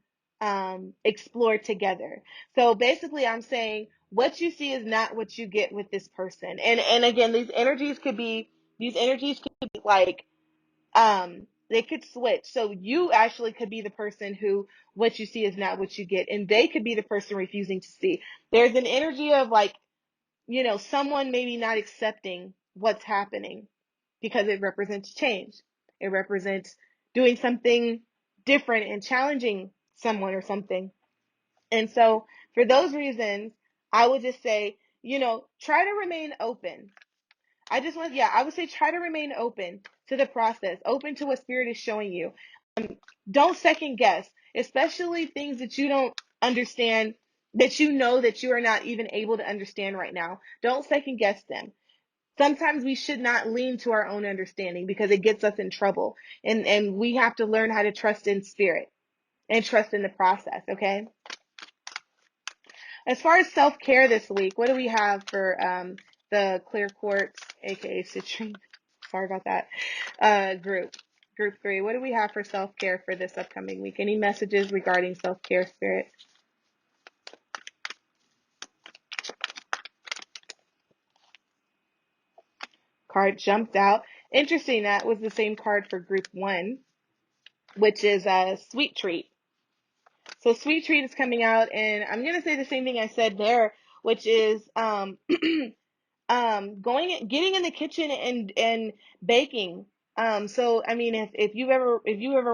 explore together. So basically, I'm saying what you see is not what you get with this person. And again, these energies could be like they could switch. So you actually could be the person who what you see is not what you get, and they could be the person refusing to see. There's an energy of like, someone maybe not accepting what's happening because it represents change. It represents doing something different and challenging someone or something. And so for those reasons, I would just say, try to remain open. I would say try to remain open to the process, open to what spirit is showing you. Don't second guess, especially things that you don't understand, that you know that you are not even able to understand right now. Don't second guess them. Sometimes we should not lean to our own understanding because it gets us in trouble. And we have to learn how to trust in spirit and trust in the process, okay? As far as self-care this week, what do we have for the clear quartz, aka citrine? Sorry about that. Group 3. What do we have for self-care for this upcoming week? Any messages regarding self-care, spirit? Card jumped out. Interesting. That was the same card for group 1, which is a sweet treat. So sweet treat is coming out, and I'm gonna say the same thing I said there, which is getting in the kitchen and baking. So I mean, if you ever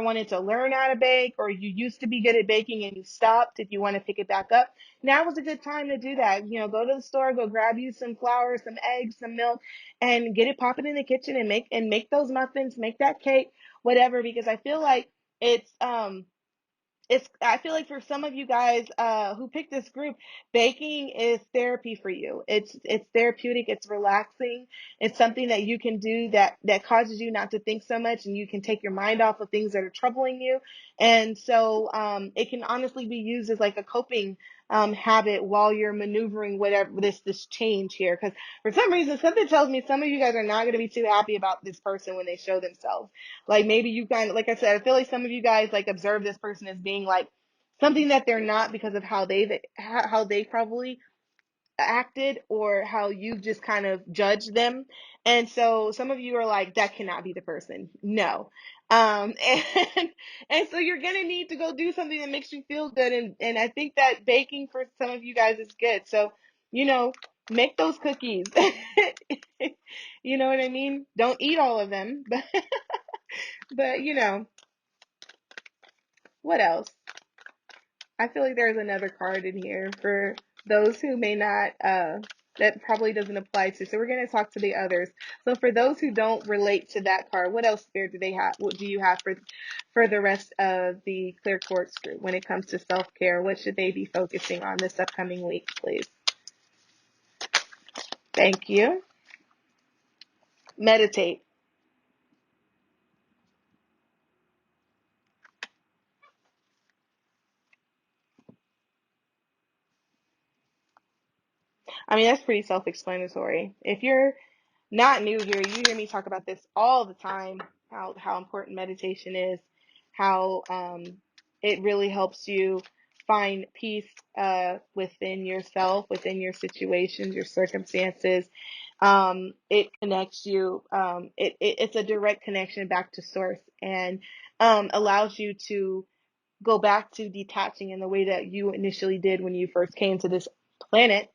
wanted to learn how to bake, or you used to be good at baking and you stopped, if you want to pick it back up, now is a good time to do that. Go to the store, go grab you some flour, some eggs, some milk, and get it popping in the kitchen and make those muffins, make that cake, whatever. Because it's I feel like for some of you guys who picked this group, baking is therapy for you. It's therapeutic, it's relaxing. It's something that you can do that causes you not to think so much, and you can take your mind off of things that are troubling you. And so it can honestly be used as like a coping habit while you're maneuvering whatever this change here. Because for some reason, something tells me some of you guys are not going to be too happy about this person when they show themselves. Like maybe you kind of, like I said, I feel like some of you guys like observe this person as being like something that they're not because of how they probably acted, or how you just kind of judged them. And so some of you are like, that cannot be the person. No. And and so you're gonna need to go do something that makes you feel good. And I think that baking for some of you guys is good. So, you know, make those cookies. You know what I mean? Don't eat all of them, but what else? I feel like there's another card in here for those who may not. that probably doesn't apply to. So we're going to talk to the others. So for those who don't relate to that card, what else, Spirit, do they have? What do you have for the rest of the Clear Quartz group when it comes to self-care? What should they be focusing on this upcoming week, please? Thank you. Meditate. I mean, that's pretty self-explanatory. If you're not new here, you hear me talk about this all the time, how important meditation is, how it really helps you find peace within yourself, within your situations, your circumstances. It connects you. It's a direct connection back to source, and allows you to go back to detaching in the way that you initially did when you first came to this planet,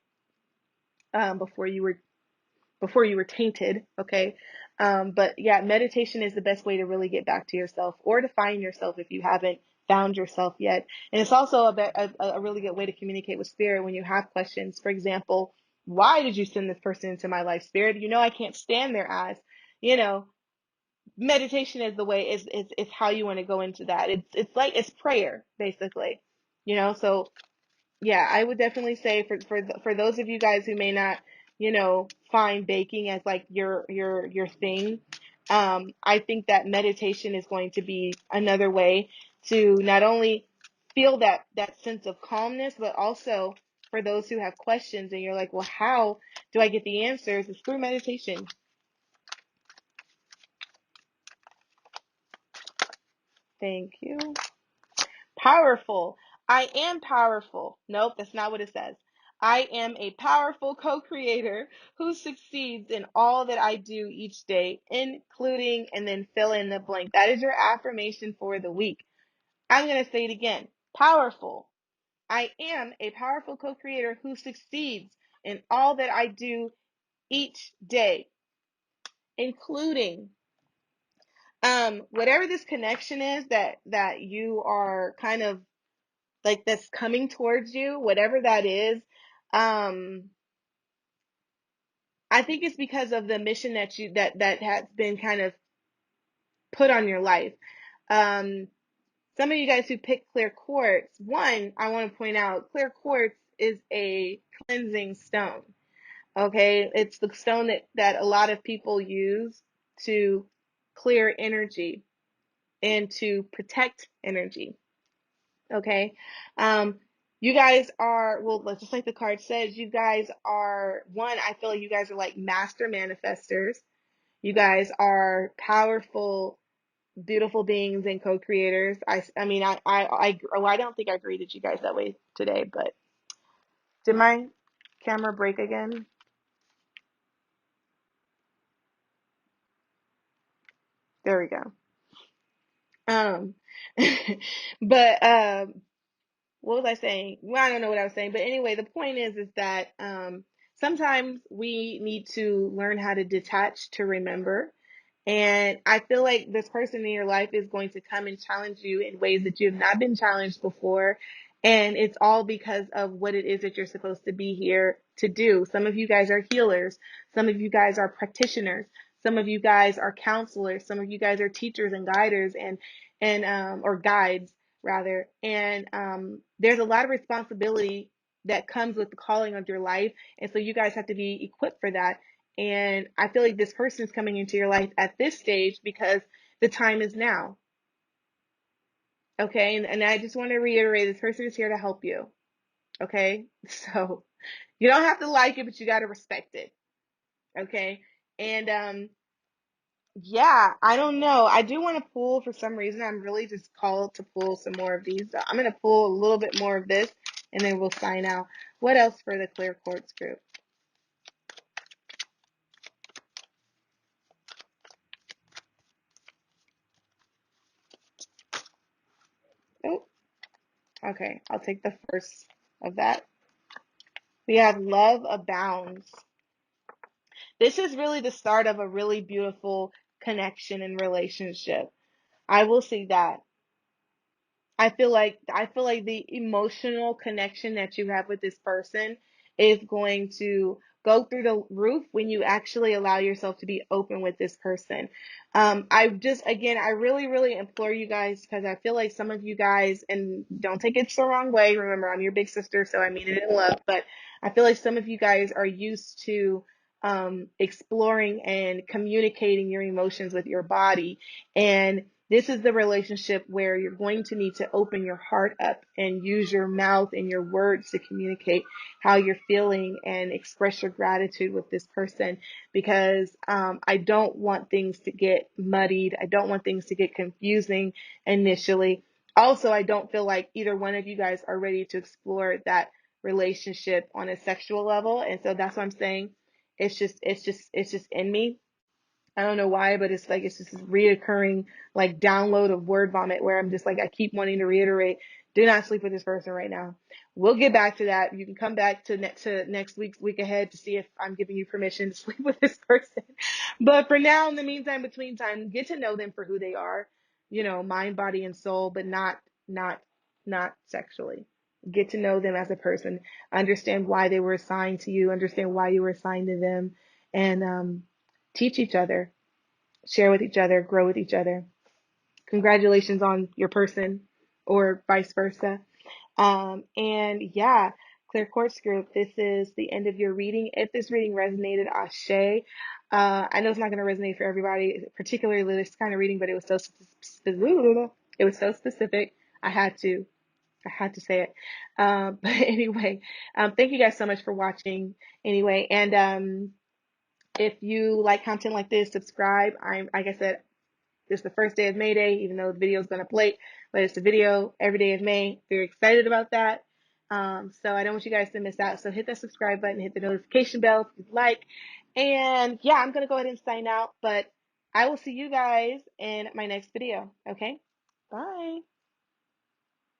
before you were tainted. Okay. But yeah, meditation is the best way to really get back to yourself, or to find yourself if you haven't found yourself yet. And it's also a really good way to communicate with spirit when you have questions. For example, why did you send this person into my life, spirit? I can't stand their eyes. You know, meditation is the way, is how you want to go into that. It's like, it's prayer, basically. So yeah, I would definitely say for those of you guys who may not, find baking as like your thing, I think that meditation is going to be another way to not only feel that sense of calmness, but also for those who have questions and you're like, well, how do I get the answers? It's through meditation. Thank you. Powerful. I am powerful. Nope, that's not what it says. I am a powerful co-creator who succeeds in all that I do each day, including, and then fill in the blank. That is your affirmation for the week. I'm going to say it again. Powerful. I am a powerful co-creator who succeeds in all that I do each day, including, whatever this connection is that you are kind of like, that's coming towards you, whatever that is. I think it's because of the mission that has been kind of put on your life. Um, some of you guys who pick clear quartz, one, I want to point out, clear quartz is a cleansing stone. Okay, it's the stone that a lot of people use to clear energy and to protect energy. Okay. You guys are, well, just like the card says, you guys are, one, I feel like you guys are like master manifestors. You guys are powerful, beautiful beings and co-creators. I mean, I don't think I greeted you guys that way today, but did my camera break again? There we go. Um, but, what was I saying? Well, I don't know what I was saying, but anyway, the point is that sometimes we need to learn how to detach to remember. And I feel like this person in your life is going to come and challenge you in ways that you have not been challenged before. And it's all because of what it is that you're supposed to be here to do. Some of you guys are healers. Some of you guys are practitioners. Some of you guys are counselors. Some of you guys are teachers and guiders or guides rather. And there's a lot of responsibility that comes with the calling of your life. And so you guys have to be equipped for that. And I feel like this person is coming into your life at this stage because the time is now. Okay. And I just want to reiterate, this person is here to help you. Okay. So you don't have to like it, but you got to respect it. Okay. And yeah, I don't know. I do want to pull for some reason. I'm really just called to pull some more of these. So I'm going to pull a little bit more of this and then we'll sign out. What else for the Clear Quartz group? Oh, okay. I'll take the first of that. We have love abounds. This is really the start of a really beautiful connection and relationship. I will say that. I feel like the emotional connection that you have with this person is going to go through the roof when you actually allow yourself to be open with this person. Again, I really, really implore you guys, because I feel like some of you guys, and don't take it the wrong way, remember, I'm your big sister, so I mean it in love, but I feel like some of you guys are used to exploring and communicating your emotions with your body. And this is the relationship where you're going to need to open your heart up and use your mouth and your words to communicate how you're feeling and express your gratitude with this person, because I don't want things to get muddied. I don't want things to get confusing initially. Also, I don't feel like either one of you guys are ready to explore that relationship on a sexual level. And so that's what I'm saying. It's just in me. I don't know why, but it's like it's just this reoccurring like download of word vomit where I'm just like I keep wanting to reiterate, do not sleep with this person right now. We'll get back to that. You can come back to next week ahead to see if I'm giving you permission to sleep with this person. But for now, in the meantime, between time, get to know them for who they are, mind, body, and soul, but not not sexually. Get to know them as a person. Understand why they were assigned to you. Understand why you were assigned to them, and teach each other, share with each other, grow with each other. Congratulations on your person, or vice versa. And yeah, Clear Quartz Group, this is the end of your reading. If this reading resonated, ashe. I know it's not going to resonate for everybody, particularly this kind of reading, but it was so specific. I had to say it. But anyway, thank you guys so much for watching. Anyway, and if you like content like this, subscribe. Like I said, this is the first day of May Day, even though the video is going up late, but it's the video every day of May. Very excited about that. So I don't want you guys to miss out. So hit that subscribe button, hit the notification bell if you'd like. And yeah, I'm going to go ahead and sign out, but I will see you guys in my next video. Okay? Bye.